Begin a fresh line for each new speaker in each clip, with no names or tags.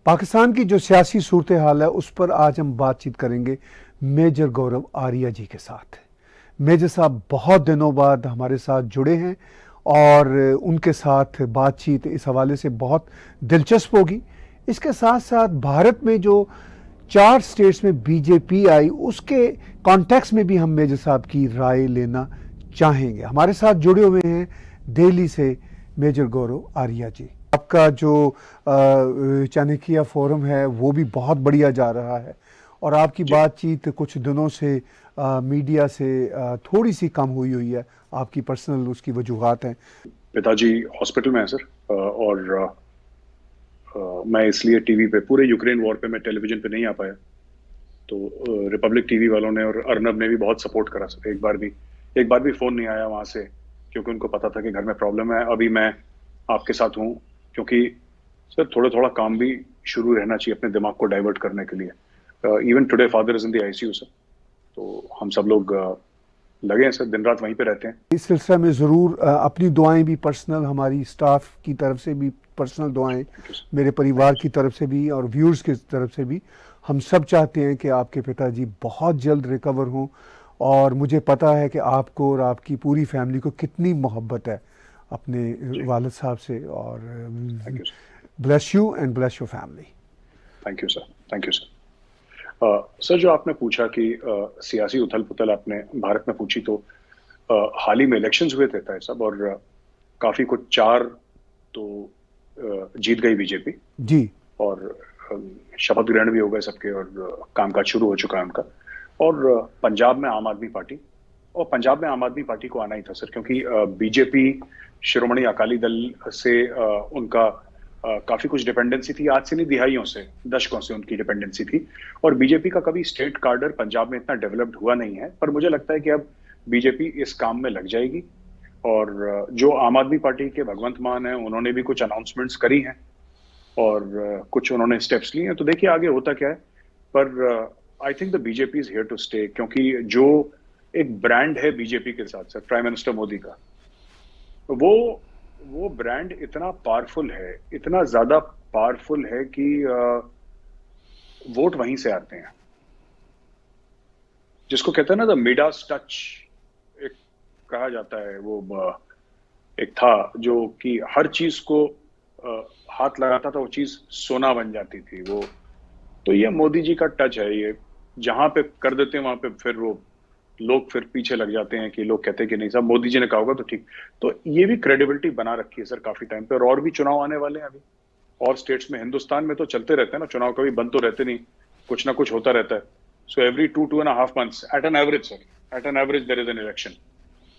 पाकिस्तान की जो सियासी सूरत हाल है उस पर आज हम बातचीत करेंगे मेजर गौरव आर्या जी के साथ। मेजर साहब बहुत दिनों बाद हमारे साथ जुड़े हैं और उनके साथ बातचीत इस हवाले से बहुत दिलचस्प होगी। इसके साथ साथ भारत में जो 4 स्टेट्स में बीजेपी आई उसके कॉन्टेक्स्ट में भी हम मेजर साहब की राय लेना चाहेंगे। हमारे साथ जुड़े हुए हैं दिल्ली से मेजर गौरव आर्या जी। आपका जो चाणक्य फोरम है वो भी बहुत बढ़िया जा रहा है और आपकी बातचीत कुछ दिनों से मीडिया से थोड़ी सी कम हुई है। आपकी पर्सनल उसकी वजूहात हैं।
पिताजी हॉस्पिटल में है सर, और मैं इसलिए टीवी पे पूरे यूक्रेन वॉर पे मैं टेलीविजन पे नहीं आ पाया। तो रिपब्लिक टीवी वालों ने और अर्नब ने भी बहुत सपोर्ट करा सर। एक बार भी फोन नहीं आया वहां से, क्योंकि उनको पता था कि घर में प्रॉब्लम है। अभी मैं आपके साथ हूँ क्योंकि सर थोड़ा काम भी शुरू रहना चाहिए अपने दिमाग को डाइवर्ट करने के लिए। Even today father is in the ICU sir, तो हम सब लोग लगे हैं सर, दिन रात वहीं पे रहते हैं।
इस सिलसिले में ज़रूर अपनी दुआएं भी पर्सनल, हमारी स्टाफ की तरफ से भी पर्सनल दुआएं, मेरे परिवार की तरफ से भी और व्यूअर्स की तरफ से भी, हम सब चाहते हैं कि आपके पिताजी बहुत जल्द रिकवर हों। और मुझे पता है कि आपको और आपकी पूरी फैमिली को कितनी मोहब्बत है अपने वालिद साहब से। और bless you and bless your family.
Thank you sir, thank you sir. Sir जो आपने पूछा कि सियासी उथल पुथल आपने भारत में पूछी, तो हाल ही में इलेक्शंस हुए थे तय सब, और काफी कुछ 4 तो जीत गई बीजेपी
जी, और
शपथ ग्रहण भी हो गए सबके और कामकाज शुरू हो चुका है उनका। और पंजाब में आम आदमी पार्टी, और पंजाब में आम आदमी पार्टी को आना ही था सर, क्योंकि बीजेपी श्रोमणी अकाली दल से उनका काफी कुछ डिपेंडेंसी थी। आज से नहीं, दिहाइयों से, दशकों से उनकी डिपेंडेंसी थी। और बीजेपी का कभी स्टेट कार्डर पंजाब में इतना डेवलप्ड हुआ नहीं है, पर मुझे लगता है कि अब बीजेपी इस काम में लग जाएगी। और जो आम आदमी पार्टी के भगवंत मान है, उन्होंने भी कुछ अनाउंसमेंट्स करी हैं और कुछ उन्होंने स्टेप्स लिए हैं। तो देखिए आगे होता क्या है, पर I think the BJP is here to stay, क्योंकि जो एक ब्रांड है बीजेपी के साथ साथ प्राइम मिनिस्टर मोदी का, वो ब्रांड इतना पावरफुल है, इतना ज्यादा पावरफुल है कि वोट वहीं से आते हैं। जिसको कहते हैं ना द मिडास टच, एक कहा जाता है, वो एक था जो कि हर चीज को हाथ लगाता था, वो चीज सोना बन जाती थी वो। तो ये मोदी जी का टच है, ये जहां पे कर देते हैं वहां पे फिर वो लोग फिर पीछे लग जाते हैं कि लोग कहते हैं कि नहीं साहब मोदी जी ने कहा होगा तो ठीक। तो ये भी क्रेडिबिलिटी बना रखी है सर काफी टाइम पे। और भी चुनाव आने वाले हैं अभी और स्टेट्स में। हिंदुस्तान में तो चलते रहते हैं ना चुनाव, कभी बंद तो रहते नहीं, कुछ ना कुछ होता रहता है। So every 2.5 months at an average sir, at an average there is an election.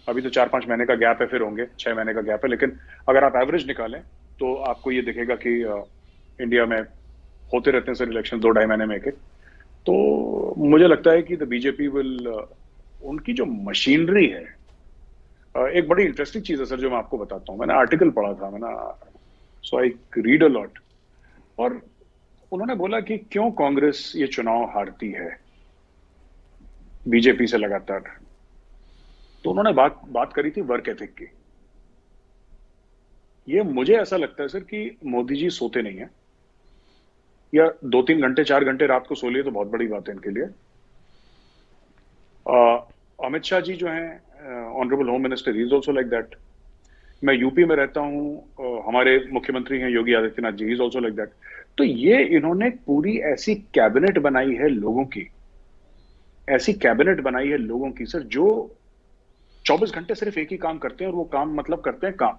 अभी तो 4-5 महीने का गैप है, फिर होंगे 6 महीने का गैप है, लेकिन अगर आप एवरेज निकालें तो आपको ये दिखेगा कि इंडिया में होते रहते हैं सर इलेक्शन 2-2.5 महीने में एक। तो मुझे लगता है कि द बीजेपी विल, उनकी जो मशीनरी है, एक बड़ी इंटरेस्टिंग चीज है सर जो मैं आपको बताता हूँ। मैंने आर्टिकल पढ़ा था, मैंने, सो आई रीड अ लॉट, और उन्होंने बोला कि क्यों कांग्रेस ये चुनाव हारती है बीजेपी से लगातार। तो उन्होंने बात करी थी वर्क एथिक की। ये मुझे ऐसा लगता है सर कि मोदी जी सोते नहीं है, या 2-3 घंटे 4 घंटे रात को सो लिए तो बहुत बड़ी बात है इनके लिए। अमित शाह जी जो हैं honourable home minister, he is also like that. मैं यूपी में रहता हूं, हमारे मुख्यमंत्री हैं Yogi Adityanath ji, he is also like that. तो ये इन्होंने पूरी ऐसी कैबिनेट बनाई है लोगों की, ऐसी कैबिनेट बनाई है लोगों की सर, जो 24 घंटे सिर्फ एक ही काम करते हैं, और वो काम मतलब करते हैं काम।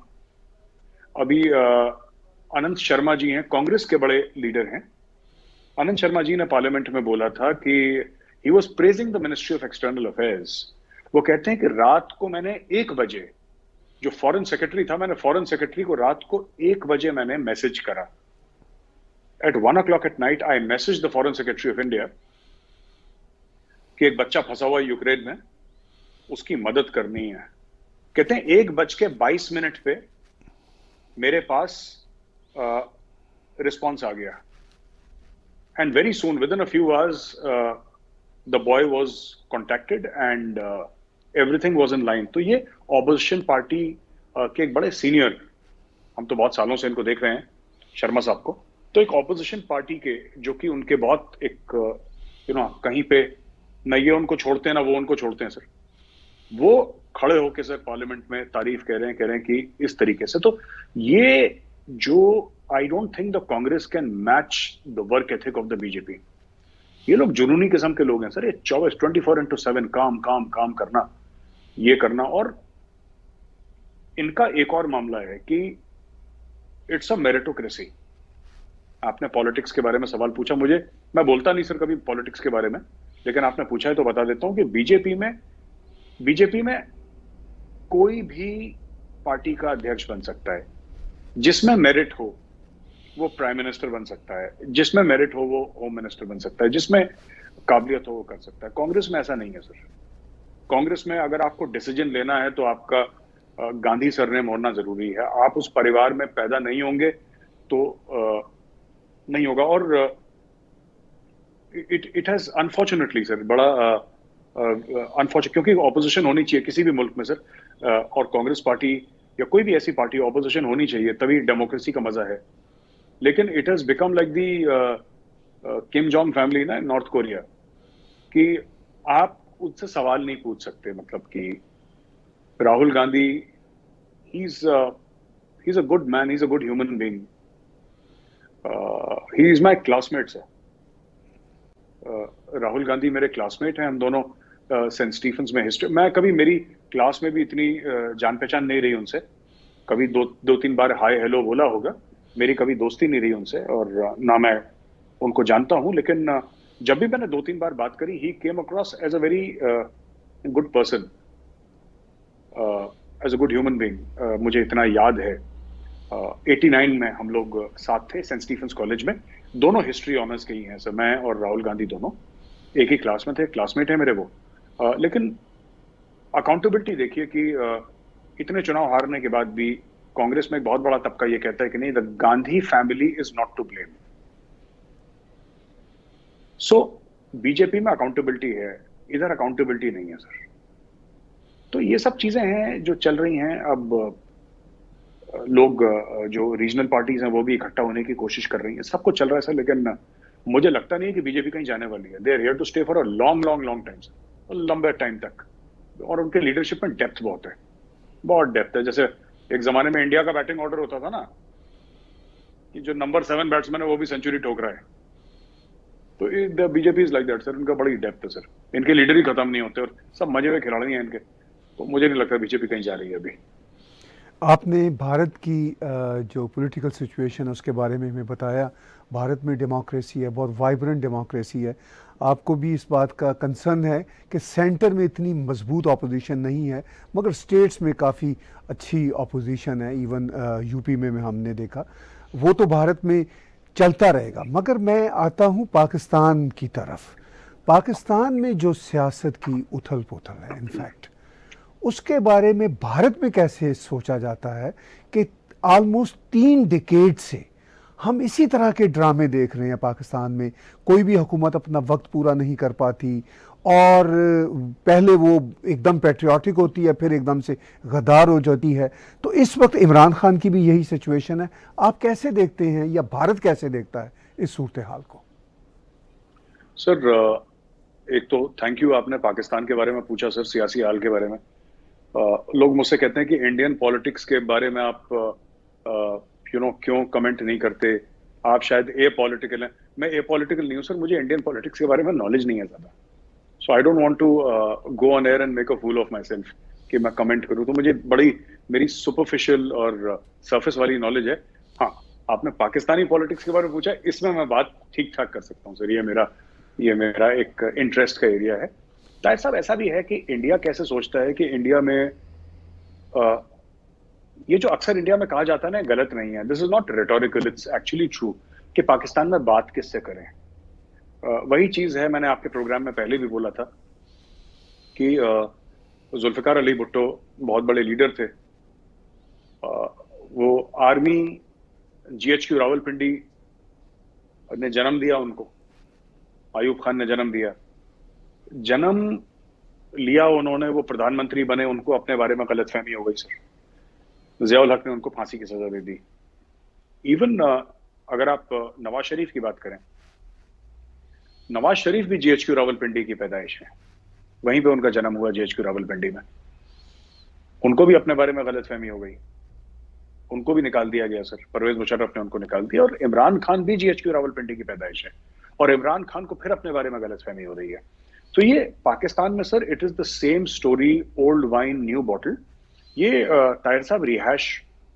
अभी अनंत शर्मा जी हैं, कांग्रेस के बड़े लीडर हैं। अनंत शर्मा जी ने पार्लियामेंट में बोला था कि he was praising the ministry of external affairs. वो कहते हैं कि रात को मैंने 1 बजे, जो फॉरेन सेक्रेटरी था, मैंने फॉरेन सेक्रेटरी को रात को 1 बजे मैंने मैसेज करा। At 1 o'clock at night I message the foreign secretary of India कि एक बच्चा फंसा हुआ है यूक्रेन में, उसकी मदद करनी है। कहते हैं 1:22 पे मेरे पास रिस्पॉन्स आ गया, and very soon with in a few hours the boy was contacted and everything was in line. तो ये ऑपोजिशन पार्टी के एक बड़े सीनियर, हम तो बहुत सालों से इनको देख रहे हैं, शर्मा साहब को, तो एक ऑपोजिशन पार्टी के, जो कि उनके बहुत एक कहीं पे न ये उनको छोड़ते हैं ना वो उनको छोड़ते हैं सर, वो खड़े होके सर पार्लियामेंट में तारीफ कह रहे हैं कि इस तरीके से। तो ये जो I don't think the Congress can match the work ethic of the BJP. ये लोग जुनूनी किस्म के लोग हैं सर, ये 24/7 काम काम काम करना, ये करना। और इनका एक और मामला है कि इट्स अ मेरिटोक्रेसी। आपने पॉलिटिक्स के बारे में सवाल पूछा मुझे, मैं बोलता नहीं सर कभी पॉलिटिक्स के बारे में, लेकिन आपने पूछा है तो बता देता हूं कि बीजेपी में कोई भी पार्टी का अध्यक्ष बन सकता है, जिसमें मेरिट हो वो प्राइम मिनिस्टर बन सकता है, जिसमें मेरिट हो वो होम मिनिस्टर बन सकता है, जिसमें काबिलियत हो वो कर सकता है। कांग्रेस में ऐसा नहीं है सर। कांग्रेस में अगर आपको डिसीजन लेना है तो आपका गांधी सरनेम होना जरूरी है। आप उस परिवार में पैदा नहीं होंगे तो नहीं होगा। और इट हैज अनफॉर्चुनेटली सर बड़ा अनफॉर्चुनेट, क्योंकि ऑपोजिशन होनी चाहिए किसी भी मुल्क में सर, और कांग्रेस पार्टी या कोई भी ऐसी पार्टी ऑपोजिशन होनी चाहिए, तभी डेमोक्रेसी का मजा है। लेकिन it has become like the Kim Jong family ना नॉर्थ कोरिया, कि आप उससे सवाल नहीं पूछ सकते। मतलब कि Rahul Gandhi he is a good man, he is a good human being, he is my classmate sir. Rahul Gandhi मेरे क्लासमेट हैं, हम दोनों सेंट स्टीफेंस में हिस्ट्री, मैं कभी मेरी क्लास में भी इतनी जान पहचान नहीं रही उनसे, कभी दो तीन बार हाय हेलो बोला होगा, मेरी कभी दोस्ती नहीं रही उनसे और ना मैं उनको जानता हूं। लेकिन जब भी मैंने 2-3 बार बात करी, he came across as a very good person, as a good human being. मुझे इतना याद है 89 में हम लोग साथ थे सेंट स्टीफेंस कॉलेज में, दोनों हिस्ट्री ऑनर्स के ही हैं सर, मैं और राहुल गांधी दोनों एक ही क्लास में थे, क्लासमेट है मेरे वो। लेकिन अकाउंटेबिलिटी देखिए कि इतने चुनाव हारने के बाद भी कांग्रेस में एक बहुत बड़ा तबका ये कहता है कि नहीं, the Gandhi family is not to blame. So BJP में अकाउंटेबिलिटी है, इधर अकाउंटेबिलिटी नहीं है सर। तो ये सब चीजें हैं जो चल रही हैं। अब लोग जो रीजनल पार्टीज हैं वो भी इकट्ठा होने की कोशिश कर रही हैं, सब कुछ चल रहा है सर। लेकिन मुझे लगता नहीं है कि बीजेपी कहीं जाने वाली है। They are here to stay for a long long long time, लंबे टाइम तक। और उनके लीडरशिप में डेप्थ बहुत है, बहुत डेप्थ है। जैसे एक जमाने में इंडिया का बैटिंग ऑर्डर होता था ना, कि जो नंबर 7 बैट्समैन है वो भी सेंचुरी ठोक रहा है, तो BJP is like that sir. इनका बड़ी डेप्थ है सर, इनके लीडर ही खत्म नहीं होते और सब मजे में खिलाड़ी हैं इनके। तो मुझे नहीं लगता बीजेपी कहीं जा रही है अभी।
आपने भारत की जो पॉलिटिकल सिचुएशन है उसके बारे में हमें बताया। भारत में डेमोक्रेसी है, बहुत वाइब्रेंट डेमोक्रेसी है। आपको भी इस बात का कंसर्न है कि सेंटर में इतनी मजबूत ऑपोजिशन नहीं है, मगर स्टेट्स में काफ़ी अच्छी ऑपोजिशन है। इवन यूपी में हमने देखा, वो तो भारत में चलता रहेगा। मगर मैं आता हूँ पाकिस्तान की तरफ। पाकिस्तान में जो सियासत की उथल पुथल है, इनफैक्ट उसके बारे में भारत में कैसे सोचा जाता है कि ऑलमोस्ट 3 डिकेड से हम इसी तरह के ड्रामे देख रहे हैं पाकिस्तान में। कोई भी हुकूमत अपना वक्त पूरा नहीं कर पाती, और पहले वो एकदम पैट्रियाटिक होती है, फिर एकदम से गद्दार हो जाती है। तो इस वक्त इमरान खान की भी यही सिचुएशन है। आप कैसे देखते हैं, या भारत कैसे देखता है इस सूरत हाल को?
सर एक तो थैंक यू, आपने पाकिस्तान के बारे में पूछा सर, सियासी हाल के बारे में। लोग मुझसे कहते हैं कि इंडियन पॉलिटिक्स के बारे में आप क्यों कमेंट नहीं करते, आप शायद ए पॉलिटिकल हैं। मैं ए पॉलिटिकल नहीं हूं सर, मुझे इंडियन पॉलिटिक्स के बारे में नॉलेज नहीं है ज्यादा। So I don't want to go on air and make a fool of myself कि मैं कमेंट करूं। तो मुझे मेरी सुपरफिशियल और सरफेस वाली नॉलेज है। हाँ, आपने पाकिस्तानी पॉलिटिक्स के बारे में पूछा, इसमें मैं बात ठीक ठाक कर सकता हूँ सर। ये मेरा एक इंटरेस्ट का एरिया है। ताहिर साहब, ऐसा भी है कि इंडिया कैसे सोचता है कि इंडिया में ये जो अक्सर इंडिया में कहा जाता है ना, गलत नहीं है। This is not rhetorical, it's actually true कि पाकिस्तान में बात किससे करें। वही चीज है, मैंने आपके प्रोग्राम में पहले भी बोला था कि जुल्फिकार अली भुट्टो बहुत बड़े लीडर थे। वो आर्मी GHQ रावलपिंडी ने जन्म दिया उनको, आयूब खान ने जन्म दिया। जन्म लिया उन्होंने, वो प्रधानमंत्री बने, उनको अपने बारे में गलतफहमी हो गई सर। जियाउल हक ने उनको फांसी की सजा दे दी। इवन अगर आप नवाज शरीफ की बात करें, नवाज शरीफ भी जीएचक्यू रावलपिंडी की पैदाइश है, वहीं पे उनका जन्म हुआ जीएचक्यू रावलपिंडी में। उनको भी अपने बारे में गलतफहमी हो गई, उनको भी निकाल दिया गया सर, परवेज मुशर्रफ ने उनको निकाल दिया। और इमरान खान भी जीएचक्यू रावलपिंडी की पैदाइश है, और इमरान खान को फिर अपने बारे में गलतफहमी हो रही है। तो ये पाकिस्तान में sir it is the same story, old wine new bottle. ये ताहिर साहब रिहाश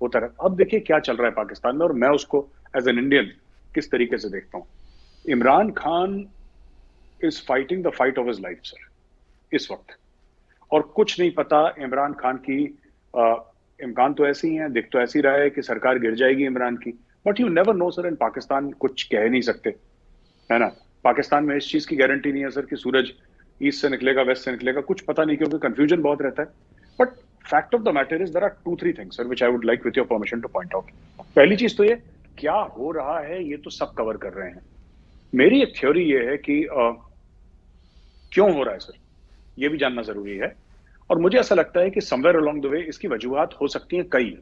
होता रहता। अब देखिए क्या चल रहा है पाकिस्तान में, और मैं उसको एज एन इंडियन किस तरीके से देखता हूं। Imran Khan is fighting the fight of his life sir इस वक्त, और कुछ नहीं पता इमरान खान की। इम्कान तो ऐसे ही हैं, दिख तो ऐसी रहा है कि सरकार गिर जाएगी इमरान की, but you never know sir. In Pakistan कुछ कह नहीं सकते, है ना। पाकिस्तान में इस चीज की गारंटी नहीं है सर कि सूरज ईस्ट से निकलेगा वेस्ट से निकलेगा, कुछ पता नहीं, क्योंकि कंफ्यूजन बहुत रहता है। But fact of the matter is there are 2-3 things sir which I would like with your permission to point out. पहली चीज तो ये, क्या हो रहा है ये तो सब कवर कर रहे हैं। मेरी एक थ्योरी ये है कि क्यों हो रहा है सर, ये भी जानना जरूरी है। और मुझे ऐसा लगता है कि समवेयर अलोंग द वे इसकी वजूहात हो सकती हैं कई,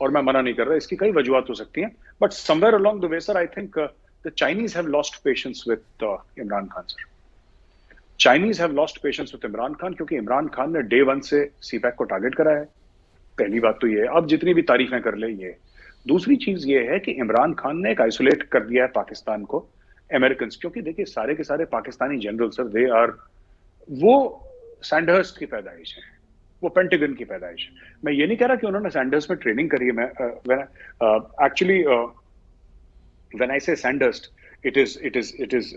और मैं मना नहीं कर रहा, इसकी कई वजूहात हो सकती हैं, but somewhere along the way sir I think the Chinese have lost patience with Imran Khan sir. Chinese have lost patience with Imran Khan, क्योंकि इमरान खान ने डे 1 से सीपैक को टारगेट करा है। पहली बात तो ये है, अब जितनी भी तारीफें कर ले ये। दूसरी चीज ये है कि इमरान खान ने एक आइसोलेट कर दिया है पाकिस्तान को अमेरिकन, क्योंकि देखिए सारे के सारे Pakistani general sir they are, वो सैंडहर्स्ट की पैदाइश है, वो पेंटागन की पैदाइश है। मैं ये नहीं कह रहा कि उन्होंने सैंडर्स में ट्रेनिंग करी है। मैं एक्चुअली व्हेन आई से Sanders, it is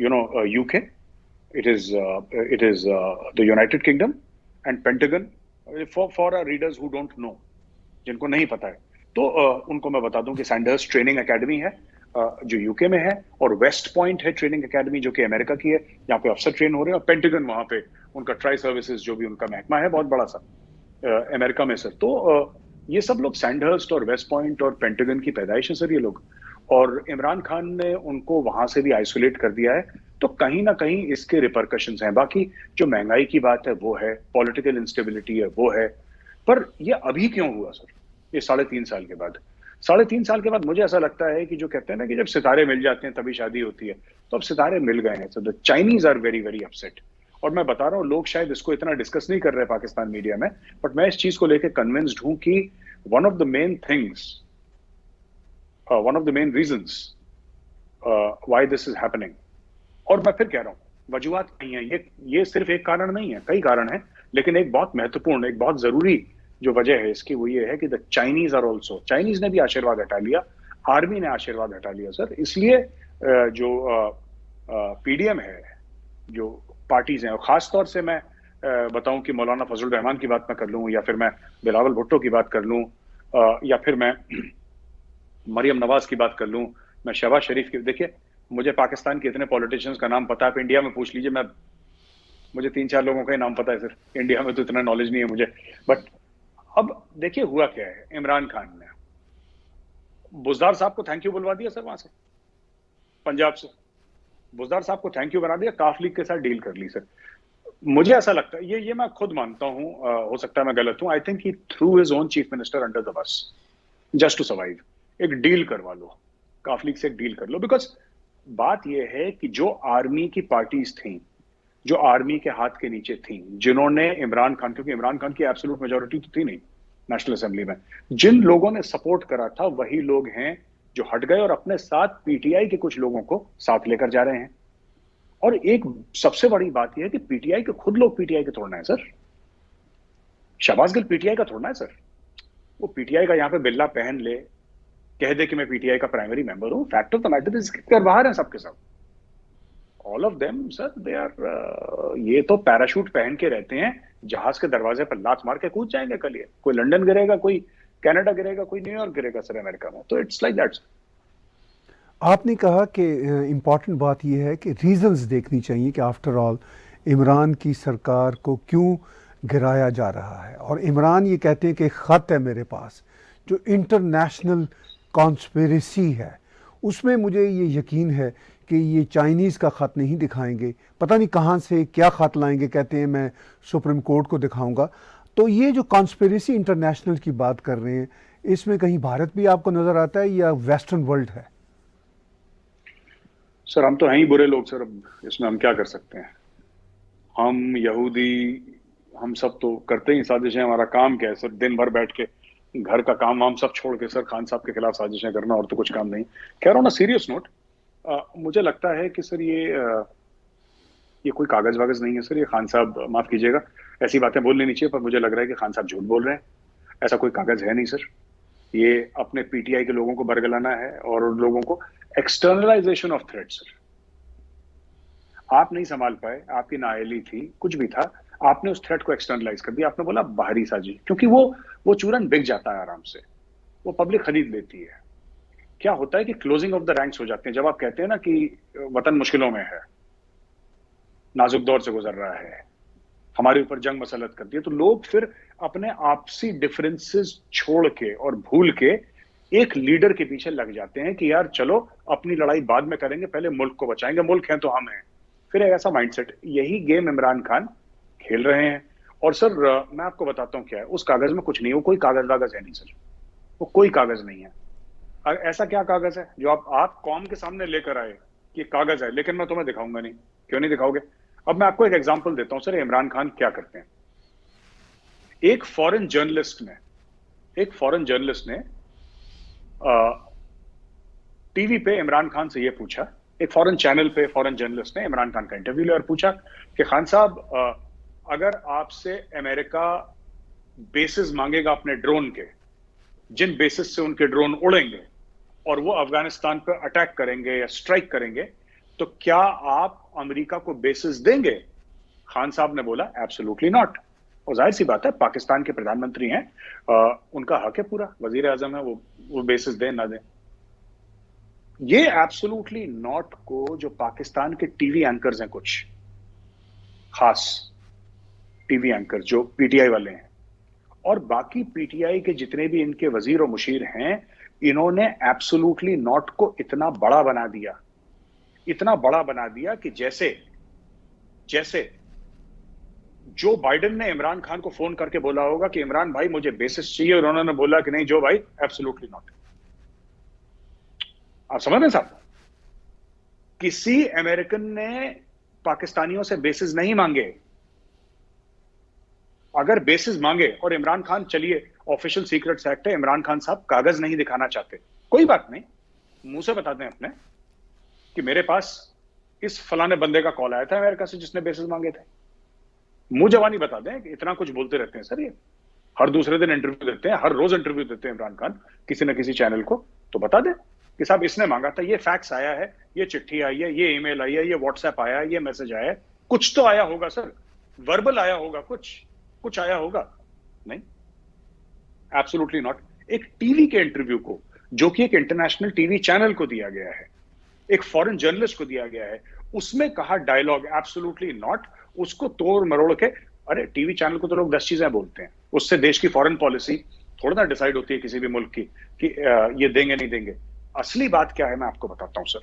you know UK, it is the United Kingdom and Pentagon, for our readers who don't know, जिनको नहीं पता है तो उनको मैं बता दूं कि सैंडर्स ट्रेनिंग एकेडमी है जो यूके में है, और वेस्ट पॉइंट है ट्रेनिंग एकेडमी जो कि अमेरिका की है, यहाँ पे अफसर ट्रेन हो रहे हैं। और पेंटागन वहां पे उनका ट्राई सर्विसेज जो भी उनका महकमा है बहुत बड़ा सा अमेरिका में सर। तो ये सब लोग सैंडहर्स्ट और वेस्ट पॉइंट और पेंटागन की पैदाइश है सर ये लोग, और इमरान खान ने उनको वहां से भी आइसोलेट कर दिया है। तो कहीं ना कहीं इसके रिपरकशंस हैं। बाकी जो महंगाई की बात है वो है, पॉलिटिकल इंस्टेबिलिटी है वो है, पर ये अभी क्यों हुआ सर, ये 3.5 साल के बाद? 3.5 साल के बाद मुझे ऐसा लगता है कि जो कहते हैं ना कि जब सितारे मिल जाते हैं तभी शादी होती है, तो अब सितारे मिल गए हैं। So the Chinese are very very upset. और मैं बता रहा हूँ, लोग शायद इसको इतना डिस्कस नहीं कर रहे पाकिस्तान मीडिया में, बट मैं इस चीज को लेकर कन्विंस्ड हूं कि one of the main things, one of the main reasons why this is happening, और मैं फिर कह रहा हूं वजूहात नहीं है, ये सिर्फ एक कारण नहीं है, कई कारण हैं, लेकिन एक बहुत महत्वपूर्ण, एक बहुत जरूरी जो वजह है इसकी, वो ये है कि the Chinese are also, Chinese ने भी आशीर्वाद हटा लिया, आर्मी ने आशीर्वाद हटा लिया सर। इसलिए जो पीडीएम है, जो पार्टीज हैं, और खास तौर से मैं बताऊं कि मौलाना फजल रहमान की बात मैं कर लूं, या फिर मैं बिलावल भुट्टो की बात कर लूं, या फिर मैं मरियम नवाज की बात कर लूं, मैं शहबाज शरीफ की। देखिए मुझे पाकिस्तान के इतने पॉलिटिशियंस का नाम पता है, आप इंडिया में पूछ लीजिए, मुझे 3-4 लोगों का ही नाम पता है सिर्फ, इंडिया में तो इतना नॉलेज नहीं है मुझे। बट अब देखिए हुआ क्या है, इमरान खान ने बुजदार साहब को थैंक यू बुलवा दिया सर, वहां से पंजाब से बुजदार साहब को थैंक यू बना दिया, काफ लीग के साथ डील कर ली सर। मुझे ऐसा लगता है, ये मैं खुद मानता हूं, हो सकता है मैं गलत हूं, I think he through his own chief minister under the bus just to survive. एक डील करवा लो, काफ लीग से एक डील कर लो, बिकॉज बात यह है कि जो आर्मी की पार्टीज थी, जो आर्मी के हाथ के नीचे थी, जिन्होंने इमरान खान, क्योंकि इमरान खान की एब्सोल्यूट मेजोरिटी तो थी नहीं नेशनल असेंबली में, जिन लोगों ने सपोर्ट करा था वही लोग हैं जो हट गए और अपने साथ पीटीआई के कुछ लोगों को साथ लेकर जा रहे हैं। और एक सबसे बड़ी बात यह है कि पीटीआई के खुद लोग पीटीआई के थोड़ना है सर, शहबाज गिल पीटीआई का थोड़ना है सर। वो पीटीआई का यहाँ पे बिल्ला पहन ले, कह दे कि मैं पीटीआई का प्राइमरी मेंबर हूं, fact of the matter is कर बाहर हैं सबके सब, all of them sir, they are, ये तो पैराशूट पहन के रहते हैं, जहाज के दरवाजे पर लात मार के कूद जाएंगे कल, ये कोई लंदन गिरेगा, कोई कनाडा गिरेगा, कोई न्यूयॉर्क गिरेगा सर अमेरिका में। तो इट्स लाइक दैट।
आपने कहा कि इम्पॉर्टेंट बात यह है कि रीजंस देखनी चाहिए कि आफ्टर ऑल इमरान की सरकार को क्यों गिराया जा रहा है। और इमरान ये कहते हैं कि ख़त है मेरे पास जो इंटरनेशनल कॉन्स्पिरेसी है, उसमें मुझे ये यकीन है कि ये चाइनीज़ का ख़त नहीं दिखाएंगे, पता नहीं कहाँ से क्या ख़त लाएंगे, कहते हैं मैं सुप्रीम कोर्ट को दिखाऊंगा। तो ये जो कॉन्स्पिरेसी इंटरनेशनल की बात कर रहे हैं, इसमें कहीं भारत भी आपको नज़र आता है या वेस्टर्न वर्ल्ड है?
सर हम तो हैं ही बुरे लोग सर, अब इसमें हम क्या कर सकते हैं? हम यहूदी, हम सब तो करते ही साजिशें। हमारा काम क्या है सर? दिन भर बैठ के घर का काम वाम सब छोड़ के सर खान साहब के खिलाफ साजिशें करना, और तो कुछ काम नहीं। कह रहा हूँ ना, सीरियस नोट, मुझे लगता है कि सर ये कोई कागज वागज नहीं है सर। ये खान साहब, माफ कीजिएगा, ऐसी बातें बोल लेनी चाहिए, पर मुझे लग रहा है कि खान साहब झूठ बोल रहे हैं। ऐसा कोई कागज है नहीं सर। ये अपने पीटीआई के लोगों को बरगलाना है और उन लोगों को एक्सटर्नलाइजेशन ऑफ थ्रेट सर। आप नहीं संभाल पाए, आपकी नाअहली थी, कुछ भी था, आपने उस थ्रेट को एक्सटर्नलाइज कर दिया। आपने बोला बाहरी साजिश, क्योंकि वो चूरन बिक जाता है आराम से, वो पब्लिक खरीद लेती है। क्या होता है कि क्लोजिंग ऑफ द रैंक्स हो जाते हैं। जब आप कहते हैं ना कि वतन मुश्किलों में है, नाजुक दौर से गुजर रहा है, हमारे ऊपर जंग मसलत करती है, तो लोग फिर अपने आपसी डिफरेंसेस छोड़ के और भूल के एक लीडर के पीछे लग जाते हैं कि यार चलो अपनी लड़ाई बाद में करेंगे, पहले मुल्क को बचाएंगे, मुल्क है तो हम हैं। फिर एक ऐसा माइंडसेट, यही गेम इमरान खान खेल रहे हैं। और सर मैं आपको बताता हूं क्या है उस कागज में। कुछ नहीं, वो कोई कागज वागज है नहीं सर, वो कोई कागज नहीं है। ऐसा क्या कागज है जो आप कौम के सामने लेकर आए कि कागज है, लेकिन मैं तुम्हें दिखाऊंगा नहीं? क्यों नहीं दिखाओगे? अब मैं आपको एक एग्जांपल देता हूं सर, इमरान खान क्या करते हैं। एक फॉरेन जर्नलिस्ट ने टीवी पे इमरान खान से ये पूछा, एक फॉरेन चैनल पे फॉरेन जर्नलिस्ट ने इमरान खान का इंटरव्यू लिया और पूछा कि खान साहब, अगर आपसे अमेरिका बेसिस मांगेगा अपने ड्रोन के, जिन बेसिस से उनके ड्रोन उड़ेंगे और वो अफगानिस्तान पर अटैक करेंगे या स्ट्राइक करेंगे, तो क्या आप अमेरिका को बेसिस देंगे? खान साहब ने बोला एब्सोल्युटली नॉट। और जाहिर सी बात है, पाकिस्तान के प्रधानमंत्री हैं, उनका हक है पूरा, वजीर आजम है, वो बेसिस दें ना दें। ये एब्सोल्युटली नॉट को जो पाकिस्तान के टीवी एंकर्स हैं, कुछ खास टीवी एंकर जो पीटीआई वाले हैं, और बाकी पीटीआई के जितने भी इनके वजीर और मुशीर हैं, इन्होंने एब्सोल्युटली नॉट को इतना बड़ा बना दिया, इतना बड़ा बना दिया कि जैसे जो बाइडेन ने इमरान खान को फोन करके बोला होगा कि इमरान भाई मुझे बेसिस चाहिए, और उन्होंने बोला कि नहीं जो भाई, एब्सोल्युटली नॉट। आप समझ रहे साहब? किसी अमेरिकन ने पाकिस्तानियों से बेसिस नहीं मांगे। अगर बेसिस मांगे, और इमरान खान, चलिए ऑफिशियल सीक्रेट्स एक्ट है, इमरान खान साहब कागज नहीं दिखाना चाहते, कोई बात नहीं, मुंह से बता दें अपने कि मेरे पास इस फलाने बंदे का कॉल आया था अमेरिका से जिसने बेसिस मांगे थे। मुंह जवानी बता दें कि इतना कुछ बोलते रहते हैं सर, ये हर दूसरे दिन इंटरव्यू देते हैं, हर रोज इंटरव्यू देते हैं इमरान खान किसी न किसी चैनल को, तो बता दें कि साहब इसने मांगा था, ये फैक्स आया है, ये चिट्ठी आई है, ये ईमेल आई है, ये व्हाट्सएप आया है, ये मैसेज आया है। कुछ तो आया होगा सर, वर्बल आया होगा, कुछ आया होगा। नहीं, एब्सोल्युटली नॉट। एक टीवी के इंटरव्यू को, जो कि एक इंटरनेशनल टीवी चैनल को दिया गया है, एक फॉरेन जर्नलिस्ट को दिया गया है, उसमें कहा डायलॉग एब्सोल्युटली नॉट, उसको तोड़ मरोड़ के, अरे टीवी चैनल को तो लोग 10 चीजें बोलते हैं, उससे देश की फॉरेन पॉलिसी थोड़ा ना डिसाइड होती है किसी भी मुल्क की कि ये देंगे नहीं देंगे। असली बात क्या है मैं आपको बताता हूं सर।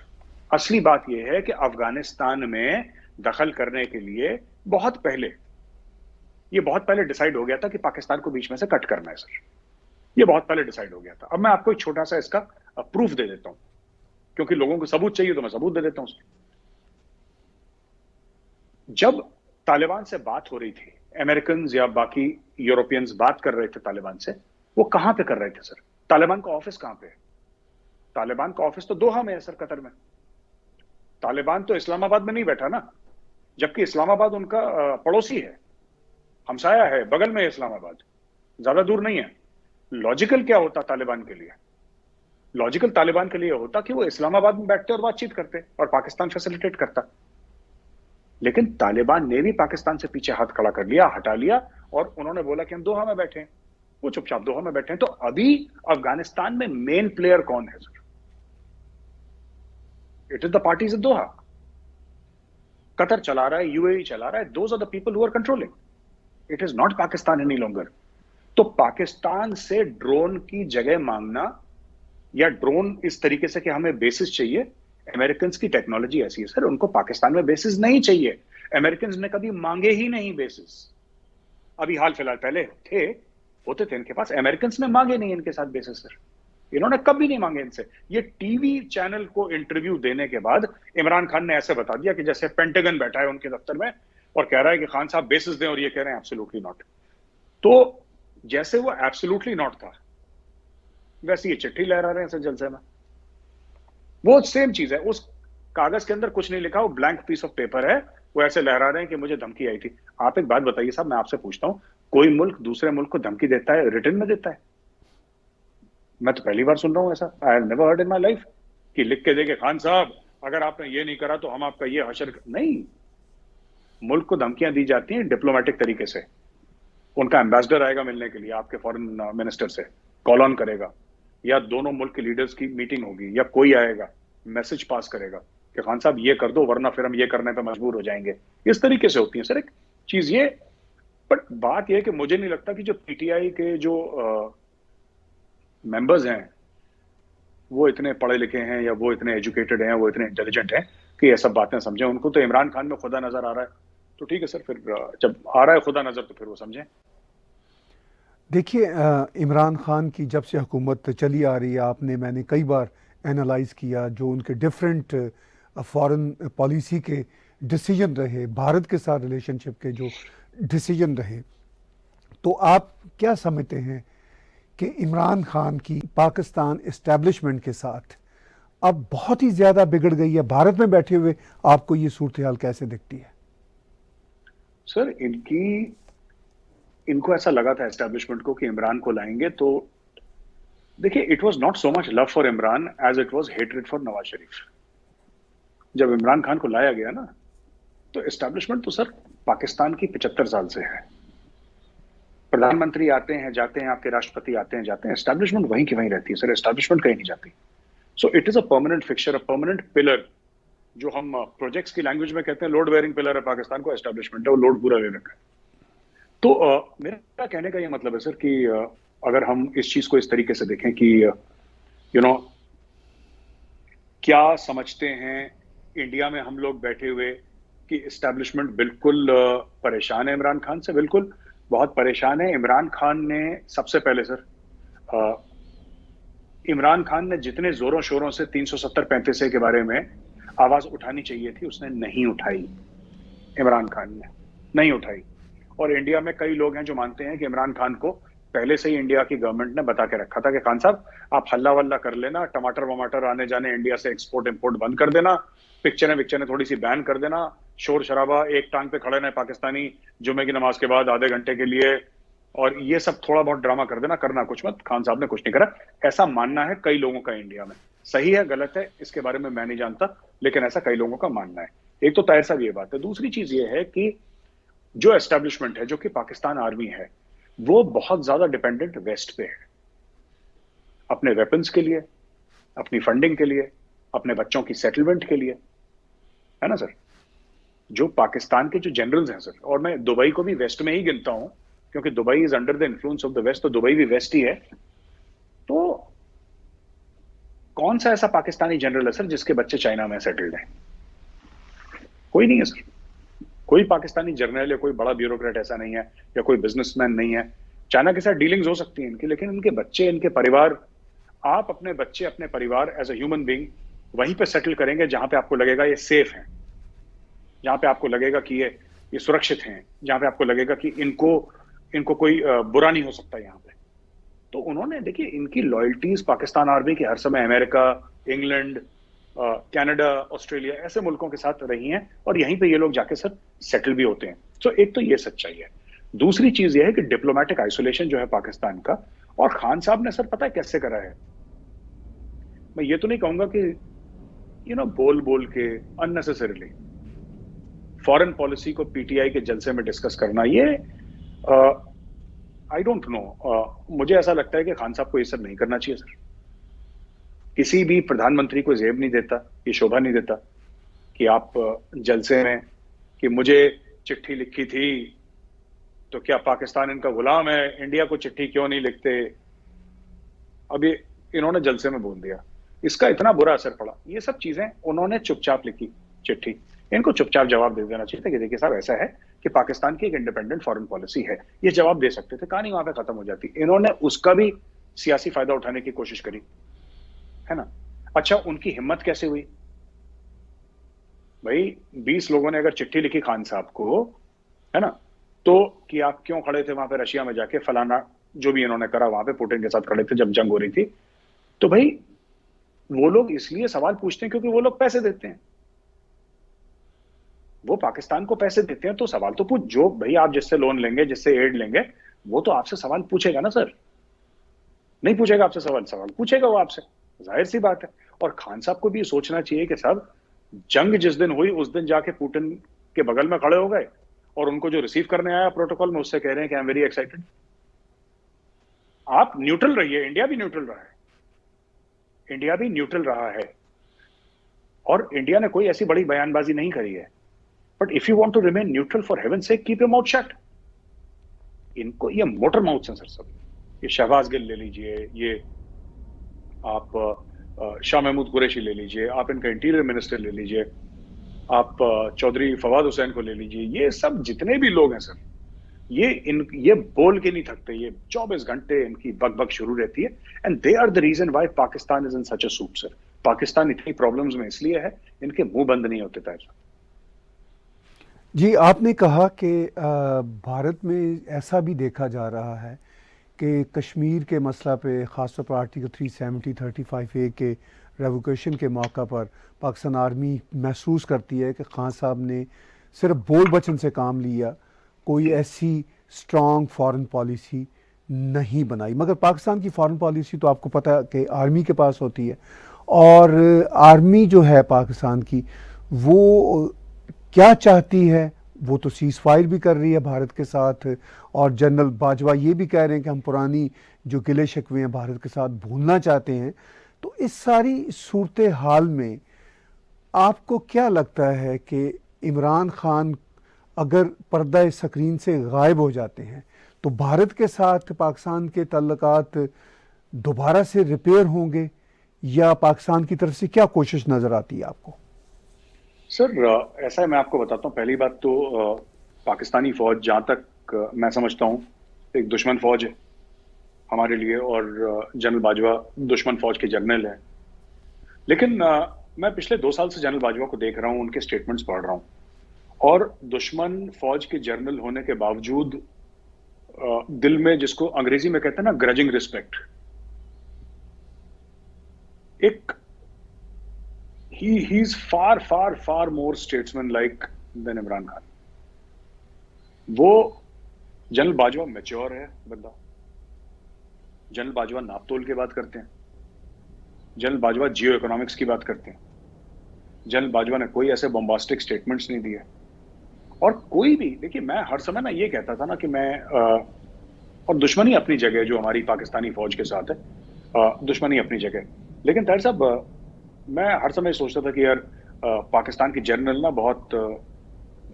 असली बात यह है कि अफगानिस्तान में दखल करने के लिए बहुत पहले डिसाइड हो गया था कि पाकिस्तान को बीच में से कट करना है सर। ये बहुत पहले डिसाइड हो गया था। अब मैं आपको एक छोटा सा इसका प्रूफ दे देता हूं, क्योंकि लोगों को सबूत चाहिए तो मैं सबूत दे देता हूं। जब तालिबान से बात हो रही थी, अमेरिकन या बाकी यूरोपियंस बात कर रहे थे तालिबान से, वो कहां पे कर रहे थे सर? तालिबान का ऑफिस कहां पे है? तालिबान का ऑफिस तो दोहा में है सर, कतर में। तालिबान तो इस्लामाबाद में नहीं बैठा ना, जबकि इस्लामाबाद उनका पड़ोसी है, हमसाया है, बगल में है इस्लामाबाद, ज्यादा दूर नहीं है। लॉजिकल क्या होता तालिबान के लिए? लॉजिकल तालिबान के लिए होता कि वो इस्लामाबाद में बैठते और बातचीत करते और पाकिस्तान फैसिलिटेट करता। लेकिन तालिबान ने भी पाकिस्तान से पीछे हाथ खड़ा कर लिया, हटा लिया, और उन्होंने बोला कि हम दोहा में बैठे हैं। वो चुपचाप दोहा में बैठे हैं। तो अभी अफगानिस्तान में मेन प्लेयर कौन है sir? It is the parties in Doha. Qatar चला रहा है, यूएई चला रहा है, those are the people who are controlling. It is not Pakistan any longer. तो पाकिस्तान से ड्रोन की जगह मांगना, या ड्रोन इस तरीके से कि हमें बेसिस चाहिए, अमेरिकन की टेक्नोलॉजी ऐसी है सर, उनको पाकिस्तान में बेसिस नहीं चाहिए। अमेरिकन ने कभी मांगे ही नहीं बेसिस। अभी हाल फिलहाल पहले होते थे इनके पास, अमेरिकन ने मांगे नहीं इनके साथ बेसिस सर। इन्होंने कभी नहीं मांगे इनसे। ये टीवी चैनल को इंटरव्यू देने के बाद इमरान खान ने ऐसे बता दिया कि जैसे पेंटागन बैठा है उनके दफ्तर में और कह रहा है कि खान साहब बेसिस दें, और ये कह रहे हैं एब्सोल्युटली नॉट। तो जैसे वो एब्सोल्युटली नॉट था, वैसे ये चिट्ठी लहरा रहे हैं सर जलसे में। वो सेम चीज है, उस कागज के अंदर कुछ नहीं लिखा, वो ब्लैंक पीस ऑफ पेपर है, वो ऐसे लहरा रहे हैं कि मुझे धमकी आई थी। आप एक बात बताइए साहब, मैं आपसे पूछता हूं, कोई मुल्क दूसरे मुल्क को धमकी देता है रिटर्न में देता है? मैं तो पहली बार सुन रहा हूं ऐसा। आई have never heard in my life कि लिख के देके खान साहब अगर आपने ये नहीं करा तो हम आपका ये हशर नहीं। मुल्क को धमकियां दी जाती हैं डिप्लोमेटिक तरीके से। उनका एम्बेसडर आएगा मिलने के लिए आपके फॉरेन मिनिस्टर से, कॉल ऑन करेगा, या दोनों मुल्क के लीडर्स की मीटिंग होगी, या कोई आएगा मैसेज पास करेगा कि खान साहब ये कर दो वरना फिर हम ये करने पे मजबूर हो जाएंगे। इस तरीके से होती है सर एक चीज ये। बट बात यह है कि मुझे नहीं लगता कि जो पीटीआई के जो मेंबर्स हैं वो इतने पढ़े लिखे हैं, या वो इतने एजुकेटेड हैं, वो इतने इंटेलिजेंट हैं कि ये सब बातें समझें। उनको तो इमरान खान में खुदा नजर आ रहा है, तो ठीक है सर, फिर जब आ रहा है खुदा नजर तो फिर वो समझें।
देखिए, इमरान खान की जब से हुकूमत चली आ रही है, मैंने कई बार एनालाइज किया जो उनके डिफरेंट फॉरेन पॉलिसी के डिसीजन रहे, भारत के साथ रिलेशनशिप के जो डिसीजन रहे, तो आप क्या समझते हैं कि इमरान खान की पाकिस्तान इस्टेब्लिशमेंट के साथ अब बहुत ही ज़्यादा बिगड़ गई है? भारत में बैठे हुए आपको ये सूरत हाल कैसे दिखती है?
सर इनको ऐसा लगा था एस्टेब्लिशमेंट को कि इमरान को लाएंगे, तो देखिए it was not so much love for Imran as it was hatred for Nawaz Sharif. जब इमरान खान को लाया गया ना, तो एस्टेब्लिशमेंट तो सर पाकिस्तान की 75 साल से है। प्रधानमंत्री आते हैं जाते हैं, आपके राष्ट्रपति आते हैं जाते हैं, एस्टेब्लिशमेंट वहीं की वहीं रहती है सर, एस्टेब्लिशमेंट कहीं नहीं जाती। So it is a permanent fixture, a permanent pillar. जो हम प्रोजेक्ट्स की लैंग्वेज में कहते हैं लोड बेयरिंग पिलर है पाकिस्तान को, एस्टेब्लिशमेंट है, वो लोड पूरा ले रखा है। तो मेरा कहने का ये मतलब है सर कि अगर हम इस चीज को इस तरीके से देखें कि क्या समझते हैं इंडिया में हम लोग बैठे हुए कि एस्टेब्लिशमेंट बिल्कुल परेशान है इमरान खान से? बिल्कुल बहुत परेशान है। इमरान खान ने सबसे पहले सर इमरान खान ने जितने जोरों शोरों से 370-35 के बारे में आवाज उठानी चाहिए थी उसने नहीं उठाई। इमरान खान ने नहीं उठाई। और इंडिया में कई लोग हैं जो मानते हैं कि इमरान खान को पहले से ही इंडिया की गवर्नमेंट ने बता के रखा था कि खान साहब आप हल्ला वल्ला कर लेना, टमाटर वमाटर आने जाने इंडिया से एक्सपोर्ट इंपोर्ट बंद कर देना, पिक्चरें थोड़ी सी बैन कर देना, शोर शराबा एक टांग पे खड़े रहे पाकिस्तानी जुमे की नमाज के बाद आधे घंटे के लिए, और ये सब थोड़ा बहुत ड्रामा कर देना, करना कुछ मत। खान साहब ने कुछ नहीं करा, ऐसा मानना है कई लोगों का इंडिया में। सही है गलत है इसके बारे में मैं नहीं जानता, लेकिन ऐसा कई लोगों का मानना है। एक तो ताहिर साहब ये बात है। दूसरी चीज ये है कि जो एस्टेब्लिशमेंट है, जो कि पाकिस्तान आर्मी है, वो बहुत ज्यादा डिपेंडेंट वेस्ट पे है, अपने वेपन्स के लिए, अपनी फंडिंग के लिए, अपने बच्चों की सेटलमेंट के लिए, है ना सर। जो पाकिस्तान के जो जनरल्स हैं सर, और मैं दुबई को भी वेस्ट में ही गिनता हूं क्योंकि Dubai is under the influence of the West, तो दुबई भी वेस्ट ही है। तो कौन सा ऐसा पाकिस्तानी जनरल है सर जिसके बच्चे चाइना में सेटल्ड हैं? कोई नहीं है सर। कोई पाकिस्तानी जर्नल या कोई बड़ा ब्यूरोक्रेट ऐसा नहीं है, या कोई बिजनेसमैन नहीं है। चाइना के साथ डीलिंग्स हो सकती हैं इनकी, लेकिन इनके बच्चे, इनके परिवार, आप अपने बच्चे, अपने परिवार एज अ ह्यूमन बीइंग वहीं पे सेटल करेंगे जहां पे आपको लगेगा ये सेफ है, जहां पे आपको लगेगा कि ये सुरक्षित हैं, जहां पे आपको लगेगा कि इनको कोई बुरा नहीं हो सकता यहाँ पे। तो उन्होंने देखिए इनकी लॉयल्टीज पाकिस्तान आर्मी की हर समय अमेरिका, इंग्लैंड, कनाडा, ऑस्ट्रेलिया ऐसे मुल्कों के साथ रही हैं, और यहीं पे ये लोग जाके सर सेटल भी होते हैं। तो एक तो ये सच्चाई है। दूसरी चीज ये है कि डिप्लोमेटिक आइसोलेशन जो है पाकिस्तान का, और खान साहब ने सर पता है कैसे करा है। मैं ये तो नहीं कहूंगा कि बोल बोल के अननेसेसरीली फॉरेन पॉलिसी को पीटीआई के जलसे में डिस्कस करना, ये आई डोंट नो, मुझे ऐसा लगता है कि खान साहब को ये सब नहीं करना चाहिए सर। किसी भी प्रधानमंत्री को जेब नहीं देता, ये शोभा नहीं देता कि आप जलसे में कि मुझे चिट्ठी लिखी थी तो क्या पाकिस्तान इनका गुलाम है, इंडिया को चिट्ठी क्यों नहीं लिखते। अब ये इन्होंने जलसे में बोल दिया, इसका इतना बुरा असर पड़ा। ये सब चीजें उन्होंने चुपचाप लिखी चिट्ठी, इनको चुपचाप जवाब दे देना चाहिए था कि देखिए साहब ऐसा है कि पाकिस्तान की एक इंडिपेंडेंट फॉरेन पॉलिसी है, ये जवाब दे सकते थे, कहानी वहां पे खत्म हो जाती। इन्होंने उसका भी सियासी फायदा उठाने की कोशिश करी, है ना। अच्छा, उनकी हिम्मत कैसे हुई भाई? 20 लोगों ने अगर चिट्ठी लिखी खान साहब को, है ना, तो कि आप क्यों खड़े थे वहां पे रशिया में जाके, फलाना जो भी इन्होंने करा वहां पे पुतिन के साथ खड़े थे जब जंग हो रही थी, तो भाई वो लोग इसलिए सवाल पूछते हैं क्योंकि वो लोग पैसे देते हैं, वो पाकिस्तान को पैसे देते हैं, तो सवाल तो पूछ। जो भाई आप जिससे लोन लेंगे, जिससे एड लेंगे, वो तो आपसे सवाल पूछेगा ना सर। नहीं पूछेगा आपसे सवाल? सवाल पूछेगा वो आपसे, जाहिर सी बात है। और खान साहब को भी सोचना चाहिए कि साहब, जंग जिस दिन हुई उस दिन जाके पुतिन के बगल में खड़े हो गए, और उनको जो रिसीव करने आया प्रोटोकॉल में, उससे कह रहे हैं कि आई एम वेरी एक्साइटेड। आप न्यूट्रल रहिए। इंडिया भी न्यूट्रल रहा है, इंडिया भी न्यूट्रल रहा है, और इंडिया ने कोई ऐसी बड़ी बयानबाजी नहीं करी है। But if you want to remain neutral, for heaven से कीप योर माउथ शट। इनको ये मोटर माउथ हैं सर सब। ये शहबाज गिल ले लीजिए, ये आप शाह महमूद कुरैशी ले लीजिए, आप इनका इंटीरियर मिनिस्टर ले लीजिए, आप चौधरी फवाद हुसैन को ले लीजिए, ये सब जितने भी लोग हैं सर, ये बोल के नहीं थकते। ये 24 घंटे इनकी बकबक शुरू रहती है, and they are the reason why Pakistan is in such a soup sir. Pakistan इतनी प्रॉब्लम्स में इसलिए है, इनके मुंह बंद नहीं होते ताहिर साहब।
जी, आपने कहा कि भारत में ऐसा भी देखा जा रहा है कि कश्मीर के मसला पे, ख़ासतौर पर आर्टिकल 370 35A के रेवोकेशन के मौका पर पाकिस्तान आर्मी महसूस करती है कि खान साहब ने सिर्फ बोल बचन से काम लिया, कोई ऐसी स्ट्रॉन्ग फॉरेन पॉलिसी नहीं बनाई। मगर पाकिस्तान की फॉरेन पॉलिसी तो आपको पता है कि आर्मी के पास होती है, और आर्मी जो है पाकिस्तान की, वो क्या चाहती है? वो तो सीज़ फायर भी कर रही है भारत के साथ, और जनरल बाजवा ये भी कह रहे हैं कि हम पुरानी जो गिले शिकवे हैं भारत के साथ भूलना चाहते हैं। तो इस सारी सूरत हाल में आपको क्या लगता है कि इमरान खान अगर पर्दा स्क्रीन से गायब हो जाते हैं तो भारत के साथ पाकिस्तान के ताल्लुकात दोबारा से रिपेयर होंगे, या पाकिस्तान की तरफ से क्या कोशिश नज़र आती है आपको?
सर ऐसा है, मैं आपको बताता हूँ। पहली बात तो पाकिस्तानी फौज, जहां तक मैं समझता हूँ, एक दुश्मन फौज है हमारे लिए, और जनरल बाजवा दुश्मन फौज के जर्नल है। लेकिन मैं पिछले 2 साल से जनरल बाजवा को देख रहा हूँ, उनके स्टेटमेंट्स पढ़ रहा हूँ, और दुश्मन फौज के जर्नल होने के बावजूद दिल में, जिसको अंग्रेजी में कहते हैं ना ग्रजिंग रिस्पेक्ट, एक he's far more statesman like than Imran Khan. वो जनरल बाजवा मैच्योर है बंदा। जनरल बाजवा नापतोल की बात करते हैं, जनरल बाजवा जियो इकोनॉमिक्स की बात करते हैं, जनरल बाजवा ने कोई ऐसे बॉम्बास्टिक स्टेटमेंट्स नहीं दिए। और कोई भी, देखिए, मैं हर समय ना ये कहता था ना कि मैं और दुश्मनी अपनी जगह जो हमारी पाकिस्तानी फौज के साथ है, दुश्मनी अपनी जगह, लेकिन ताहिर साहब मैं हर समय सोचता था कि यार पाकिस्तान के जनरल ना बहुत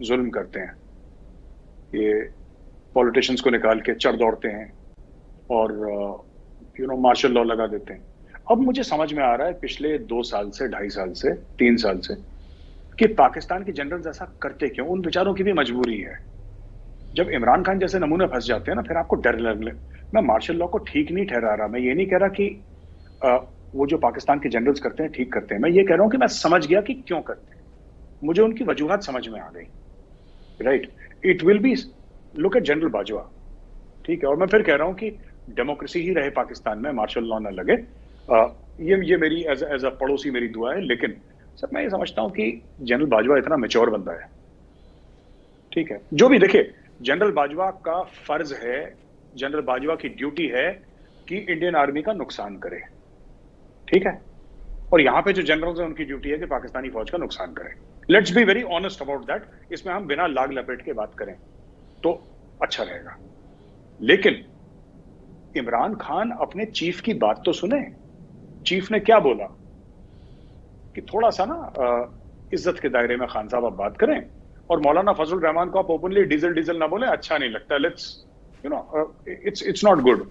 जुल्म करते हैं। ये पॉलिटिशियंस को निकाल के चढ़ दौड़ते हैं और मार्शल लॉ लगा देते हैं। अब मुझे समझ में आ रहा है पिछले 2 साल से, 2.5 साल से, 3 साल से, कि पाकिस्तान के जनरल्स ऐसा करते क्यों। उन बेचारों की भी मजबूरी है। जब इमरान खान जैसे नमूने फंस जाते हैं ना, फिर आपको डर लगने। मैं मार्शल लॉ को ठीक नहीं ठहरा रहा, मैं ये नहीं कह रहा कि वो जो पाकिस्तान के जनरल्स करते हैं ठीक करते हैं। मैं ये कह रहा हूं कि मैं समझ गया कि क्यों करते हैं, मुझे उनकी वजूहत समझ में आ गई। Right, it will be, look at general Bajwa, ठीक है। और मैं फिर कह रहा हूं कि डेमोक्रेसी ही रहे पाकिस्तान में, मार्शल लॉ ना लगे। ये मेरी एज अ पड़ोसी मेरी दुआ है। लेकिन सर मैं ये समझता हूं कि जनरल बाजवा इतना मैच्योर बंदा है, ठीक है। जो भी, देखिए, जनरल बाजवा का फर्ज है, जनरल बाजवा की ड्यूटी है कि इंडियन आर्मी का नुकसान करे, ठीक है। और यहां पे जो जनरल्स हैं उनकी ड्यूटी है कि पाकिस्तानी फौज का नुकसान करें। Let's be very honest about that. इसमें हम बिना लाग लपेट के बात करें तो अच्छा रहेगा। लेकिन इमरान खान अपने चीफ की बात तो सुने। चीफ ने क्या बोला कि थोड़ा सा ना इज्जत के दायरे में खान साहब आप बात करें, और मौलाना फजल रहमान को आप ओपनली डीजल डीजल ना बोले, अच्छा नहीं लगता। Let's it's not good.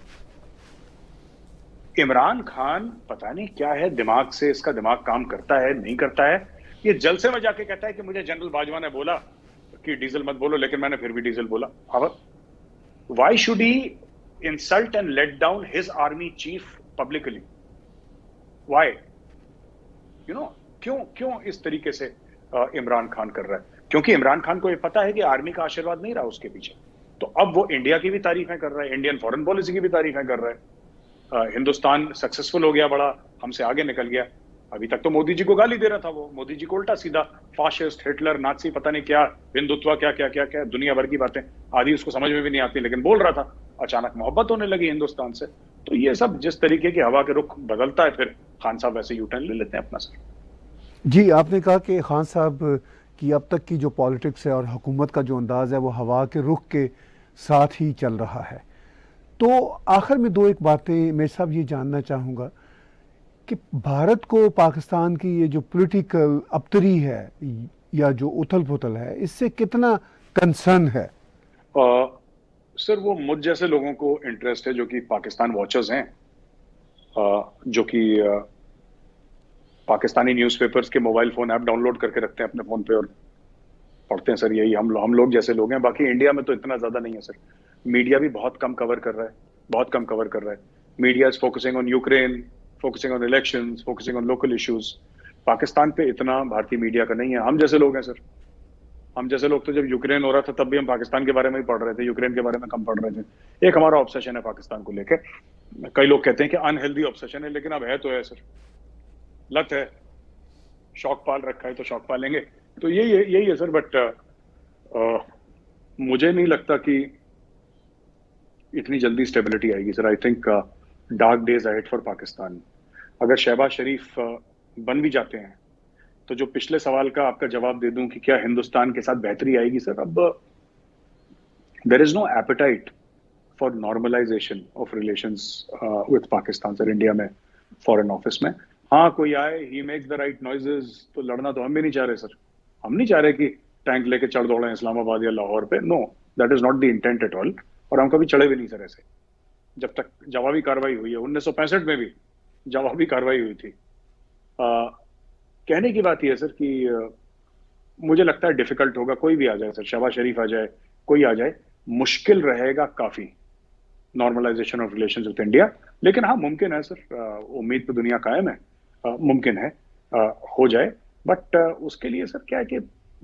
Imran Khan पता नहीं क्या है, दिमाग से इसका दिमाग काम करता है नहीं करता है। ये जलसे में जाके कहता है कि मुझे जनरल बाजवा ने बोला कि डीजल मत बोलो, लेकिन मैंने फिर भी डीजल बोला। अब why should he insult and let down his army chief publicly? Why? क्यों इस तरीके से इमरान खान कर रहा है? क्योंकि इमरान खान को ये पता है कि आर्मी का आशीर्वाद नहीं रहा उसके पीछे। तो अब वो इंडिया की भी तारीफें कर रहा है, इंडियन फॉरेन पॉलिसी की भी तारीफें कर रहा है। हिंदुस्तान सक्सेसफुल हो गया, बड़ा हमसे आगे निकल गया। अभी तक तो मोदी जी को गाली दे रहा था, वो मोदी जी को उल्टा सीधा फाशिस्ट, हिटलर, नाजी, पता नहीं क्या, हिंदुत्व, क्या क्या क्या क्या दुनिया भर की बातें, आदि उसको समझ में भी नहीं आती, लेकिन बोल रहा था। अचानक मोहब्बत होने लगी हिंदुस्तान से। तो ये सब जिस तरीके की हवा के रुख बदलता है, फिर खान साहब वैसे यूटर्न ले लेते हैं अपना सर।
जी, आपने कहा कि खान साहब की अब तक की जो पॉलिटिक्स है और हुकूमत का जो अंदाज़ है वो हवा के रुख के साथ ही चल रहा है। तो आखिर में दो एक बातें मैं साहब ये जानना चाहूँगा कि भारत को पाकिस्तान की ये जो पॉलिटिकल अबतरी है या जो उथल पुथल है, इससे कितना कंसर्न है?
सर, वो मुझ जैसे लोगों को इंटरेस्ट है जो कि पाकिस्तान वॉचर्स हैं, जो कि पाकिस्तानी न्यूज़पेपर्स के मोबाइल फोन ऐप डाउनलोड करके रखते हैं अपने फोन पे और पढ़ते हैं सर। यही हम लोग जैसे लोग हैं। बाकी इंडिया में तो इतना ज्यादा नहीं है सर। मीडिया भी बहुत कम कवर कर रहा है, बहुत कम कवर कर रहा है। Media is focusing on Ukraine, focusing on elections, focusing on local issues. Pakistan पे इतना भारतीय मीडिया का नहीं है। हम जैसे लोग हैं सर, हम जैसे लोग तो जब यूक्रेन हो रहा था तब भी हम पाकिस्तान के बारे में ही पढ़ रहे थे, यूक्रेन के बारे में कम पढ़ रहे थे। एक हमारा ऑब्सेशन है पाकिस्तान को लेकर। कई लोग कहते हैं कि अनहेल्दी ऑब्सेशन है, लेकिन अब है तो है सर, लत है, शौक पाल रखा है तो शौक पालेंगे। तो यही है सर। बट मुझे नहीं लगता कि इतनी जल्दी स्टेबिलिटी आएगी sir. I think dark days ahead for Pakistan. अगर शहबाज शरीफ बन भी जाते हैं तो जो पिछले सवाल का आपका जवाब दे दूं कि क्या हिंदुस्तान के साथ बेहतरी आएगी सर, अब there is no appetite for normalization of relations with Pakistan sir. India में फॉरेन ऑफिस में हाँ कोई आए, he makes the right noises, तो लड़ना तो हम भी नहीं चाह रहे सर। हम नहीं चाह रहे कि टैंक लेके चढ़ दौड़े इस्लामाबाद या लाहौर पे। No, that is not the intent at all. और हम कभी चढ़े भी नहीं सर ऐसे। जब तक जवाबी कार्रवाई हुई है, 1965 में भी जवाबी कार्रवाई हुई थी। कहने की बात यह है सर कि मुझे लगता है डिफिकल्ट होगा, कोई भी आ जाए सर, शहबाज शरीफ आ जाए, कोई आ जाए, मुश्किल रहेगा काफी normalization of relations with India. लेकिन हाँ मुमकिन है सर, उम्मीद पे दुनिया कायम है, मुमकिन है हो जाए। बट उसके लिए सर क्या है कि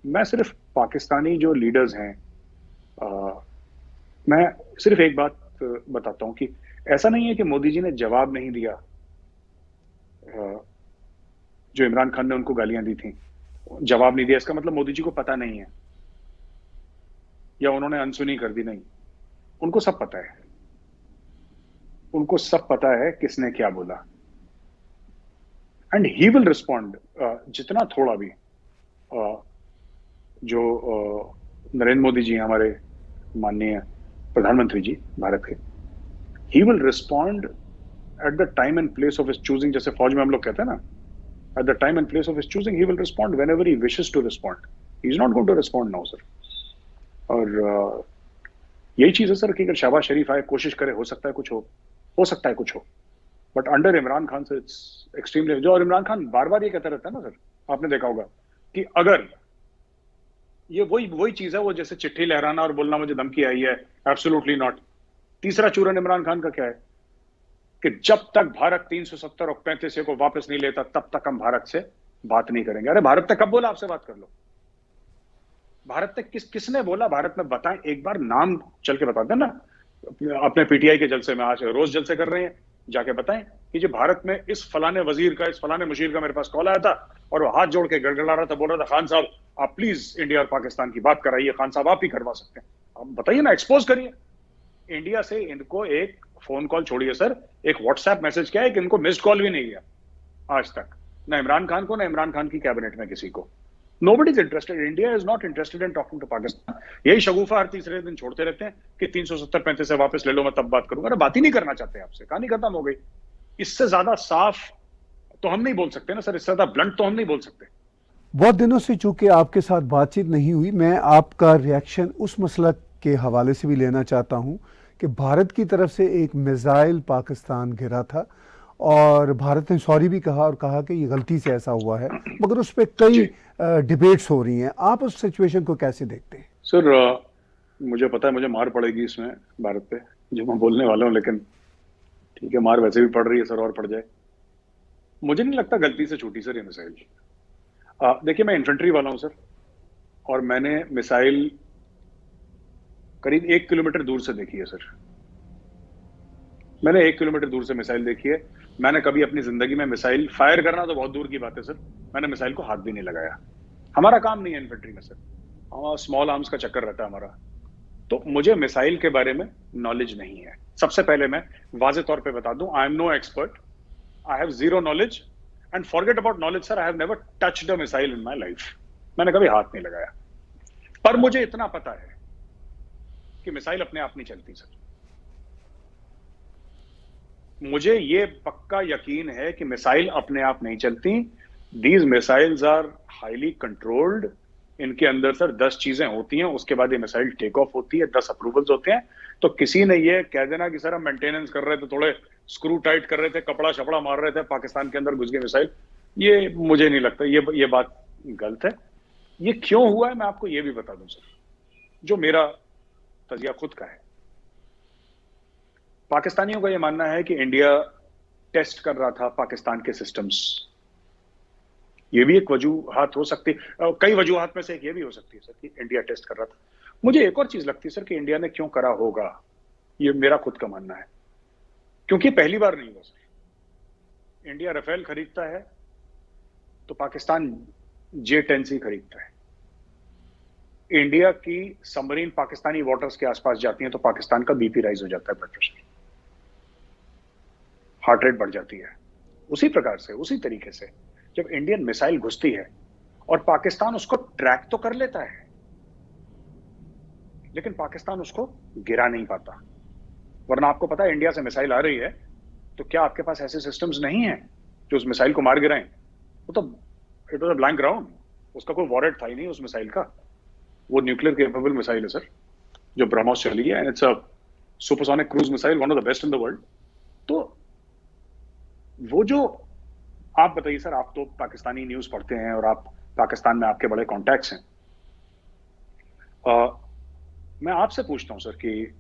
मैं सिर्फ पाकिस्तानी जो लीडर्स हैं, मैं सिर्फ एक बात बताता हूं कि ऐसा नहीं है कि मोदी जी ने जवाब नहीं दिया जो इमरान खान ने उनको गालियां दी थी। जवाब नहीं दिया इसका मतलब मोदी जी को पता नहीं है या उन्होंने अनसुनी कर दी, नहीं। उनको सब पता है, उनको सब पता है किसने क्या बोला। एंड ही विल रिस्पॉन्ड, जितना थोड़ा भी जो नरेंद्र मोदी जी हमारे माननीय प्रधानमंत्री जी भारत के, he will respond at the time and place of his choosing. जैसे फौज में हम लोग कहते हैं ना, at the time and place of his choosing he will respond whenever he wishes to respond. He is not going to respond now sir. और यही चीज है सर कि अगर शहबाज शरीफ आए, कोशिश करे, हो सकता है कुछ हो सकता है कुछ हो। बट अंडर इमरान खान से इट्स एक्सट्रीमली जो। और इमरान खान बार बार ये कहता रहता है ना सर, आपने देखा होगा कि अगर ये वही चीज है, वो जैसे चिट्ठी लहराना और बोलना मुझे धमकी आई है, एब्सोल्युटली नॉट। तीसरा चूरन इमरान खान का क्या है कि जब तक भारत 370 और 35 को वापस नहीं लेता तब तक हम भारत से बात नहीं करेंगे। अरे भारत तक कब बोला आपसे बात कर लो? भारत तक किसने बोला? भारत में बताएं, एक बार नाम चल के बता देना। अपने पीटीआई के जलसे में आज रोज जलसे कर रहे हैं, जाके बताएं कि जो भारत में इस फलाने वजीर का, इस फलाने मुशीर का मेरे पास कॉल आया था और वो हाथ जोड़ के गड़गड़ा रहा था, बोल रहा था खान साहब आप प्लीज इंडिया और पाकिस्तान की बात कराइए, खान साहब आप ही करवा सकते हैं। आप बताइए ना, एक्सपोज करिए। इंडिया से इनको एक फोन कॉल छोड़िए सर, एक व्हाट्सएप मैसेज क्या है कि इनको मिस्ड कॉल भी नहीं गया आज तक, ना इमरान खान को, ना इमरान खान की कैबिनेट में किसी को। Nobody is interested. India is not interested in talking to Pakistan. यही शगुफा हर तीसरे दिन छोड़ते रहते हैं कि 370-35 से वापस ले लो, मैं तब बात करूंगा। अरे बात ही नहीं करना चाहते आपसे, कहानी खत्म हो गई। इससे ज्यादा साफ तो हम नहीं बोल सकते ना सर, इससे ज्यादा ब्लंट तो हम नहीं बोल सकते।
बहुत दिनों से चूंकि आपके साथ बातचीत नहीं हुई, मैं आपका रिएक्शन उस मसला के हवाले से भी लेना चाहता हूं कि भारत की तरफ से एक मिसाइल पाकिस्तान गिरा था और भारत ने सॉरी भी कहा और कहा कि ये गलती से ऐसा हुआ है, मगर उस पर कई डिबेट्स हो रही हैं। आप उस सिचुएशन को कैसे देखते हैं?
सर मुझे पता है मुझे मार पड़ेगी इसमें भारत पे, जो मैं बोलने वाला हूँ, लेकिन ठीक है, मार वैसे भी पड़ रही है सर, और पड़ जाए। मुझे नहीं लगता गलती से छूटी सर ये मिसाइल। देखिए, मैं इन्फेंट्री वाला हूं सर, और मैंने मिसाइल करीब 1 किलोमीटर दूर से देखी है सर। मैंने 1 किलोमीटर दूर से मिसाइल देखी है। मैंने कभी अपनी जिंदगी में मिसाइल फायर करना तो बहुत दूर की बात है सर, मैंने मिसाइल को हाथ भी नहीं लगाया। हमारा काम नहीं है इन्फेंट्री में सर, हमारा स्मॉल आर्म्स का चक्कर रहता है हमारा। तो मुझे मिसाइल के बारे में नॉलेज नहीं है। सबसे पहले मैं वाजे तौर पे बता दूं, I am no expert, I have zero knowledge, and forget about knowledge sir, I have never touched a missile in my life. मैंने कभी हाथ नहीं लगाया। पर मुझे इतना पता है कि मिसाइल अपने आप नहीं चलती सर। मुझे ये पक्का यकीन है कि मिसाइल अपने आप नहीं चलती। These missiles are highly controlled. इनके अंदर सर 10 चीजें होती हैं, उसके बाद ये मिसाइल टेक ऑफ होती है, 10 अप्रूवल्स होते हैं। तो किसी ने ये कह देना कि सर हम मेंटेनेंस कर रहे थे, थोड़े स्क्रू टाइट कर रहे थे, कपड़ा शपड़ा मार रहे थे, पाकिस्तान के अंदर घुस गए मिसाइल, ये मुझे नहीं लगता, ये बात गलत है। ये क्यों हुआ है मैं आपको ये भी बता दूं सर, जो मेरा तजिया खुद का है। पाकिस्तानियों का यह मानना है कि इंडिया टेस्ट कर रहा था पाकिस्तान के सिस्टम्स। ये भी एक वजूहात हो सकती है, कई वजूहात में से एक ये भी हो सकती है सर कि इंडिया टेस्ट कर रहा था। मुझे एक और चीज लगती है सर कि इंडिया ने क्यों करा होगा, ये मेरा खुद का मानना है, क्योंकि पहली बार नहीं हुआ सर। इंडिया राफेल खरीदता है तो पाकिस्तान J-10C खरीदता है। इंडिया की सबमरीन पाकिस्तानी वाटर्स के आसपास जाती हैं तो पाकिस्तान का बीपी राइज हो जाता है, ब्लड प्रेशर, हार्ट रेट बढ़ जाती है। उसी प्रकार से, उसी तरीके से जब इंडियन मिसाइल घुसती है और पाकिस्तान उसको ट्रैक तो कर लेता है, लेकिन पाकिस्तान उसको गिरा नहीं पाता। वरना आपको पता है इंडिया से मिसाइल आ रही है तो क्या आपके पास ऐसे सिस्टम्स नहीं है जो उस मिसाइल को मार गिराएं? वो तो it was a blank ground, उसका कोई वॉरेट था ही नहीं उस मिसाइल का। वो न्यूक्लियर केपेबल मिसाइल है सर, जो ब्रह्मोस चली है, and it's a supersonic cruise missile, one of the best in the world. तो वो जो, आप बताइए सर, आप तो पाकिस्तानी न्यूज पढ़ते हैं और आप पाकिस्तान में आपके बड़े कॉन्टैक्ट्स हैं। मैं आपसे पूछता हूं सर कि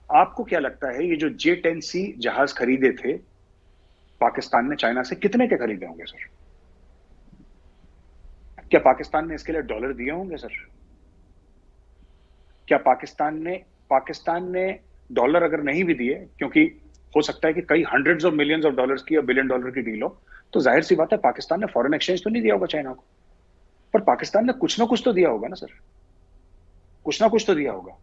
आपको क्या लगता है ये जो J-10C जहाज खरीदे थे पाकिस्तान ने चाइना से, कितने के खरीदे होंगे सर? क्या पाकिस्तान ने इसके लिए डॉलर दिए होंगे सर? क्या पाकिस्तान ने डॉलर अगर नहीं भी दिए, क्योंकि हो सकता है कि कई hundreds of millions of dollars की या $1 बिलियन की डील हो, तो जाहिर सी बात है पाकिस्तान ने फॉरेन एक्सचेंज तो नहीं दिया होगा चाइना को, पर पाकिस्तान ने कुछ ना कुछ तो दिया होगा ना सर, कुछ ना कुछ तो दिया होगा।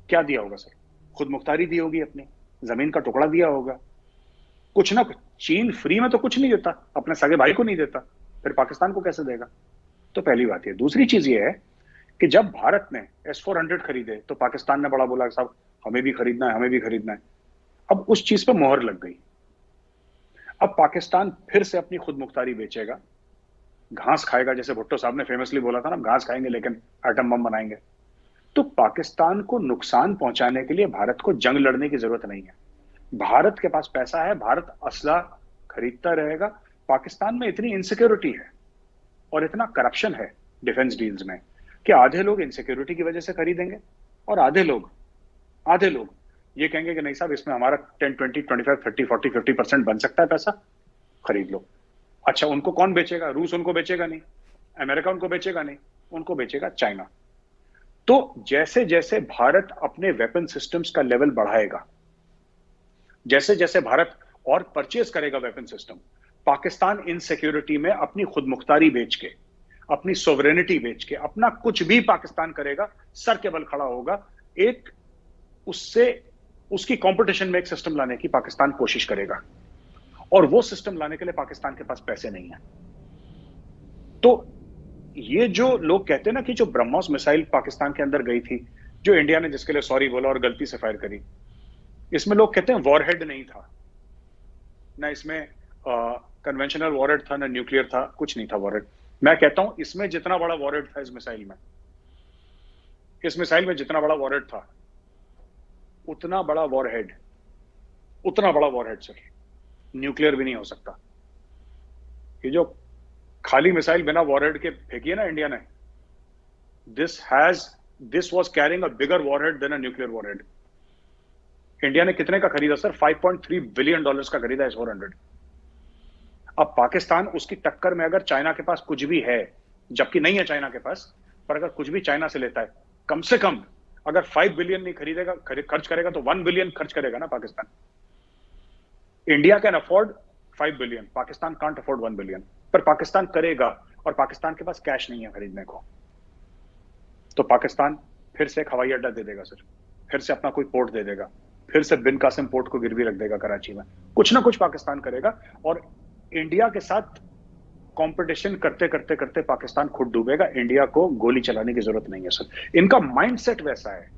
क्या दिया होगा सर? खुद मुख्तारी दी होगी, अपनी जमीन का टुकड़ा दिया होगा, कुछ ना कुछ। चीन फ्री में तो कुछ नहीं देता, अपने सगे भाई को नहीं देता, फिर पाकिस्तान को कैसे देगा? तो पहली बात ये। दूसरी चीज ये है कि जब भारत ने S-400 खरीदे तो पाकिस्तान ने बड़ा बोला साहब हमें भी खरीदना है, हमें भी खरीदना है। अब उस चीज पर मोहर लग गई। अब पाकिस्तान फिर से अपनी खुद मुख्तारी बेचेगा, घास खाएगा, जैसे भुट्टो साहब ने फेमसली बोला था ना, घास खाएंगे लेकिन एटम बम बनाएंगे। तो पाकिस्तान को नुकसान पहुंचाने के लिए भारत को जंग लड़ने की जरूरत नहीं है। भारत के पास पैसा है, भारत असला खरीदता रहेगा। पाकिस्तान में इतनी इनसिक्योरिटी है और इतना करप्शन है डिफेंस डील्स में कि आधे लोग इनसिक्योरिटी की वजह से खरीदेंगे और आधे लोग ये कहेंगे कि नहीं साहब इसमें हमारा 10, 20, 25, 30, 40, 50% बन सकता है पैसा, खरीद लो। अच्छा, उनको कौन बेचेगा? रूस उनको बेचेगा नहीं, अमेरिका उनको बेचेगा नहीं, उनको बेचेगा चाइना। तो जैसे जैसे भारत अपने वेपन सिस्टम्स का लेवल बढ़ाएगा, जैसे जैसे भारत और परचेज करेगा वेपन सिस्टम, पाकिस्तान इन सिक्योरिटी में अपनी खुद मुख्तारी बेच के, अपनी सोवरेनिटी बेच के, अपना कुछ भी पाकिस्तान करेगा, सर के बल खड़ा होगा। एक उससे उसकी कंपटीशन में एक सिस्टम लाने की पाकिस्तान कोशिश करेगा, और वो सिस्टम लाने के लिए पाकिस्तान के पास पैसे नहीं है। तो ये जो लोग कहते हैं ना कि जो ब्रह्मोस मिसाइल पाकिस्तान के अंदर गई थी, जो इंडिया ने जिसके लिए सॉरी बोला और गलती से फायर करी, इसमें लोग कहते हैं वॉरहेड नहीं था ना, इसमें कन्वेंशनल वॉरहेड था ना न्यूक्लियर था, कुछ नहीं था वॉरहेड। मैं कहता हूं इसमें जितना बड़ा वॉरहेड था इस मिसाइल में जितना बड़ा वॉरहेड था, उतना बड़ा वॉरहेड सर न्यूक्लियर भी नहीं हो सकता। ये जो खाली मिसाइल बिना वॉरहेड के फेंकी है ना इंडिया ने, this has this was carrying a bigger warhead than a nuclear warhead. India ने कितने का खरीदा सर? $5.3 बिलियन का खरीदा S-400। अब पाकिस्तान उसकी टक्कर में अगर चाइना के पास कुछ भी है, जबकि नहीं है चाइना के पास, पर अगर कुछ भी चाइना से लेता है, कम से कम अगर 5 बिलियन नहीं खरीदेगा, खर्च करेगा, तो 1 बिलियन खर्च करेगा ना Pakistan. India can afford 5 billion, Pakistan can't afford 1 billion, पर पाकिस्तान करेगा, और पाकिस्तान के पास कैश नहीं है खरीदने को। तो पाकिस्तान फिर से एक हवाई अड्डा दे देगा सर, फिर से अपना कोई पोर्ट दे देगा, फिर से बिन कासिम पोर्ट को गिरवी रख देगा कराची में। कुछ ना कुछ पाकिस्तान करेगा, और इंडिया के साथ कंपटीशन करते करते करते पाकिस्तान खुद डूबेगा। इंडिया को गोली चलाने की जरूरत नहीं है सर। इनका माइंडसेट वैसा है।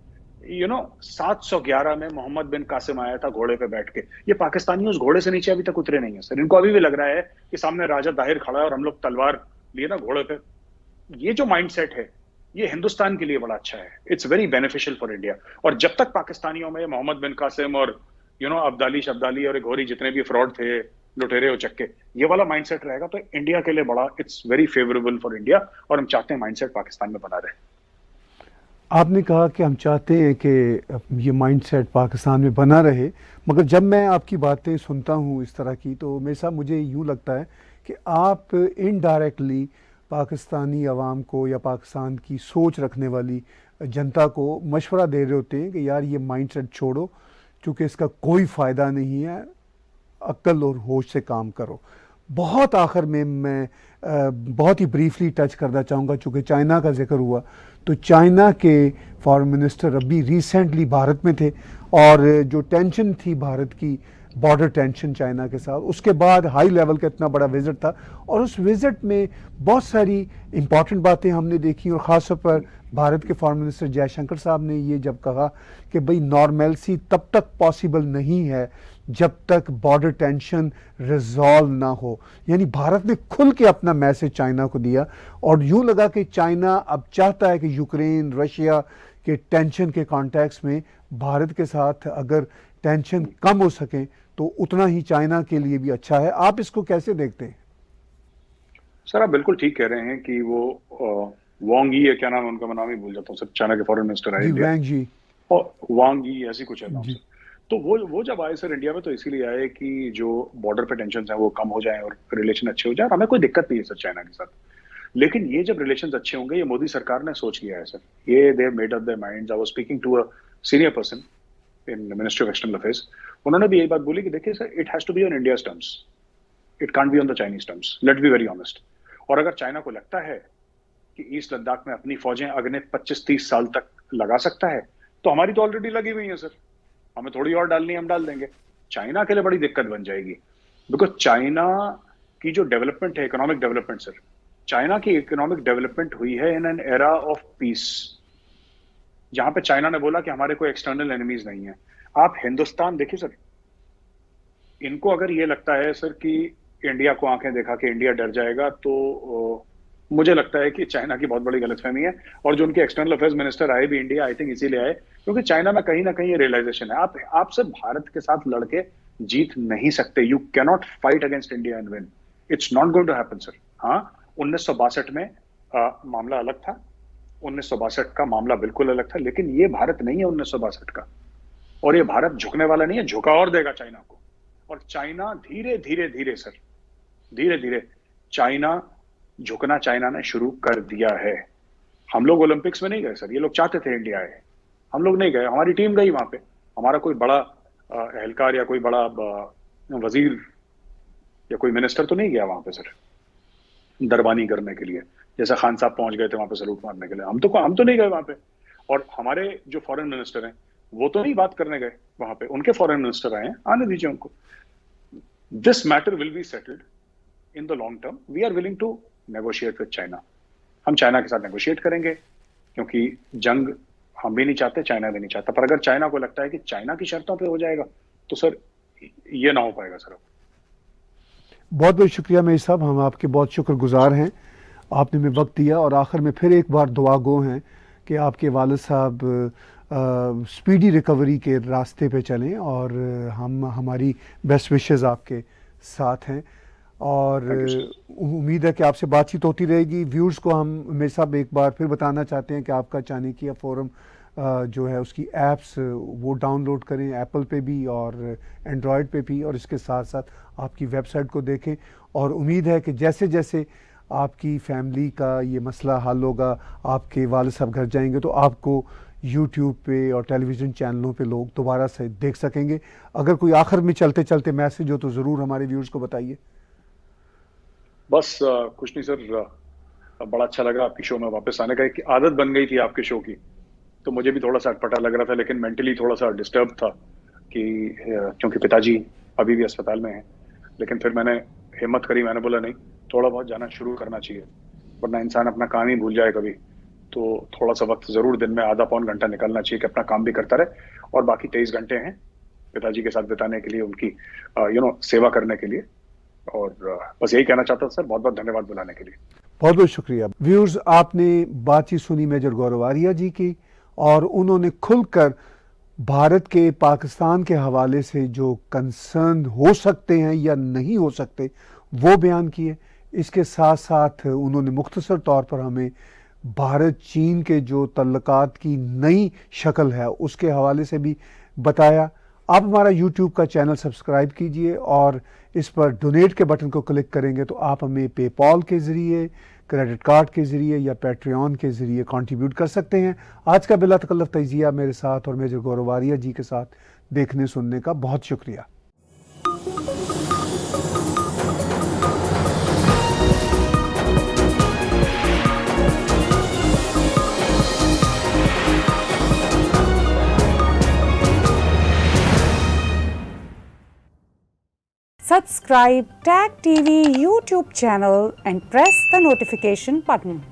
711 में मोहम्मद बिन कासिम आया था घोड़े पे बैठ के, ये पाकिस्तानी उस घोड़े से नीचे अभी तक उतरे नहीं है सर। इनको अभी भी लग रहा है कि सामने राजा दाहिर खड़ा है और हम लोग तलवार लिए ना घोड़े पे। ये जो माइंडसेट है, ये हिंदुस्तान के लिए बड़ा अच्छा है। It's very beneficial for India. और जब तक पाकिस्तानियों में मोहम्मद बिन कासिम और अब्दाली शब्दाली और घोरी जितने भी फ्रॉड थे, लुटेरे और चक्के, ये वाला माइंडसेट रहेगा, तो इंडिया के लिए बड़ा, it's very favourable for India. और हम चाहते हैं माइंडसेट पाकिस्तान में बना रहे।
आपने कहा कि हम चाहते हैं कि ये माइंडसेट पाकिस्तान में बना रहे, मगर जब मैं आपकी बातें सुनता हूँ इस तरह की, तो मेरे साथ मुझे यूँ लगता है कि आप इनडायरेक्टली पाकिस्तानी अवाम को या पाकिस्तान की सोच रखने वाली जनता को मशवरा दे रहे होते हैं कि यार ये माइंडसेट छोड़ो, क्योंकि इसका कोई फ़ायदा नहीं है, अक्ल और होश से काम करो। बहुत आखिर में मैं बहुत ही ब्रीफली टच करना चाहूँगा, चूँकि चाइना का जिक्र हुआ, तो चाइना के फॉरेन मिनिस्टर अभी रिसेंटली भारत में थे, और जो टेंशन थी भारत की, बॉर्डर टेंशन चाइना के साथ, उसके बाद हाई लेवल का इतना बड़ा विज़िट था, और उस विज़िट में बहुत सारी इम्पॉर्टेंट बातें हमने देखी। और ख़ास तौर पर भारत के फॉरेन मिनिस्टर जयशंकर साहब ने ये जब कहा कि भाई नॉर्मेलसी तब तक पॉसिबल नहीं है जब तक बॉर्डर टेंशन रिजॉल्व ना हो, यानी भारत ने खुल के अपना मैसेज चाइना को दिया। और यूँ लगा कि चाइना अब चाहता है कि यूक्रेन रशिया के टेंशन के कॉन्टेक्स्ट में भारत के साथ अगर टेंशन कम हो सके तो उतना ही चाइना के लिए भी अच्छा है। आप इसको कैसे देखते हैं?
सर आप बिल्कुल ठीक कह रहे हैं कि वो वांग यी है, क्या नाम है उनका, मैं नाम ही भूल जाता हूँ सर, चाइना के फॉरेन मिनिस्टर आए,
वांग जी,
और वांग यी ऐसी कुछ है नाम सर। तो वो जब आए सर इंडिया में, तो इसीलिए आए कि जो बॉर्डर पे टेंशन है वो कम हो जाए और रिलेशन अच्छे हो जाए। और हमें कोई दिक्कत नहीं है सर चाइना के साथ, लेकिन ये जब रिलेशन अच्छे होंगे, ये मोदी सरकार ने सोच लिया है सर। ये they made up their minds. I was speaking to a senior person in the ministry of external affairs. उन्होंने भी यही बात बोली कि देखिए sir, it has to be on India's terms, it can't be on the Chinese terms, let's be very honest. और अगर China को लगता है कि ईस्ट लद्दाख में अपनी फौजें अगले 25-30 साल तक लगा सकता है, तो हमारी तो ऑलरेडी लगी हुई है सर, हमें थोड़ी और डालनी है, हम डाल देंगे। चाइना के लिए बड़ी दिक्कत बन जाएगी, बिकॉज चाइना की जो डेवलपमेंट है, इकोनॉमिक डेवलपमेंट सर, चाइना की इकोनॉमिक डेवलपमेंट हुई है in an era of peace, जहां पे चाइना ने बोला कि हमारे कोई एक्सटर्नल एनिमीज नहीं है। आप हिंदुस्तान देखिए सर, इनको अगर ये लगता है सर कि इंडिया को आंखें देखा कि इंडिया डर जाएगा, तो मुझे लगता है कि चाइना की बहुत बड़ी गलतफहमी है। और जो उनके एक्सटर्नल अफेयर्स मिनिस्टर आए भी इंडिया, आई थिंक इसीलिए आए क्योंकि चाइना में कहीं ना कहीं ये रियलाइजेशन है, आप सिर्फ भारत के साथ लड़के जीत नहीं सकते। You can not fight against India and win, it's not going to happen sir. हाँ, 1962 में मामला अलग था, 1962 का मामला बिल्कुल अलग था, लेकिन ये भारत नहीं है 1962 का, और ये भारत झुकने वाला नहीं है, झुका और देगा चाइना को। और चाइना धीरे धीरे धीरे सर, धीरे धीरे चाइना झुकना चाइना ने शुरू कर दिया है। हम लोग ओलंपिक्स में नहीं गए सर, ये लोग चाहते थे इंडिया आए, हम लोग नहीं गए, हमारी टीम गई वहां पे। हमारा कोई बड़ा एहलकार या कोई बड़ा वजीर या कोई मिनिस्टर तो नहीं गया वहां पे सर दरबानी करने के लिए, जैसा खान साहब पहुंच गए थे वहां पे सलूट मारने के लिए। हम तो नहीं गए वहां पे। और हमारे जो फॉरेन मिनिस्टर हैं वो तो नहीं बात करने गए वहां पे, उनके फॉरेन मिनिस्टर आए हैं, आने दीजिए उनको। This matter will be settled in the long term. We are willing to negotiate with China. हम चाइना के साथ नेगोशिएट करेंगे, क्योंकि जंग हम भी नहीं चाहते, चाइना भी नहीं चाहता। पर अगर चाइना को लगता है कि चाइना की शर्तों पे हो जाएगा, तो सर ये ना हो पाएगा सर।
बहुत बहुत शुक्रिया मेरी साहब, हम आपके बहुत शुक्रगुजार हैं, आपने हमें वक्त दिया। और आखिर में फिर एक बार दुआ गो हैं कि आपके वालिद साहब स्पीडी रिकवरी के रास्ते पे चलें, और हम हमारी बेस्ट विशेस आपके साथ हैं। और
Thank you, sir.
उम्मीद है कि आपसे बातचीत होती रहेगी। व्यूअर्स को हम मेरे साहब एक बार फिर बताना चाहते हैं कि आपका चाणक्य फोरम जो है उसकी ऐप्स वो डाउनलोड करें एप्पल पे भी और एंड्रॉयड पे भी, और इसके साथ साथ आपकी वेबसाइट को देखें। और उम्मीद है कि जैसे जैसे आपकी फैमिली का ये मसला हल होगा, आपके वालिद साहब घर जाएंगे तो आपको यूट्यूब पे और टेलीविज़न चैनलों पे लोग दोबारा से देख सकेंगे। अगर कोई आखिर में चलते चलते मैसेज हो तो ज़रूर हमारे व्यूअर्स को बताइए।
बस कुछ नहीं सर, बड़ा अच्छा लगा आपकी शो में वापस आने का। एक आदत बन गई थी आपके शो की, तो मुझे भी थोड़ा सा अटपटा लग रहा था, लेकिन मेंटली थोड़ा सा डिस्टर्ब था कि क्योंकि पिताजी अभी भी अस्पताल में हैं। लेकिन फिर मैंने हिम्मत करी, मैंने बोला नहीं, थोड़ा बहुत जाना शुरू करना चाहिए, वरना इंसान अपना काम ही भूल जाए कभी। तो थोड़ा सा वक्त जरूर दिन में आधा पौन घंटा निकलना चाहिए कि अपना काम भी करता रहे, और बाकी 23 घंटे हैं पिताजी के साथ बिताने के लिए, उनकी सेवा करने के लिए। और बस यही कहना चाहता था सर, बहुत बहुत धन्यवाद बुलाने के लिए।
बहुत बहुत शुक्रिया। व्यूअर्स, आपने बातचीत सुनी मेजर गौरव आर्या जी की, और उन्होंने खुलकर भारत के पाकिस्तान के हवाले से जो कंसर्न हो सकते हैं या नहीं हो सकते वो बयान किए। इसके साथ साथ उन्होंने मुख्तसर तौर पर हमें भारत चीन के जो तल्लुकात की नई शक्ल है उसके हवाले से भी बताया। आप हमारा यूट्यूब का चैनल सब्सक्राइब कीजिए, और इस पर डोनेट के बटन को क्लिक करेंगे तो आप हमें पेपॉल के ज़रिए, क्रेडिट कार्ड के ज़रिए या पैट्रियन के ज़रिए कंट्रीब्यूट कर सकते हैं। आज का बिला तकल्लुफ़ तजिया मेरे साथ और मेजर गौरव आर्या जी के साथ देखने सुनने का बहुत शुक्रिया।
Subscribe TAG TV YouTube channel and press the notification button.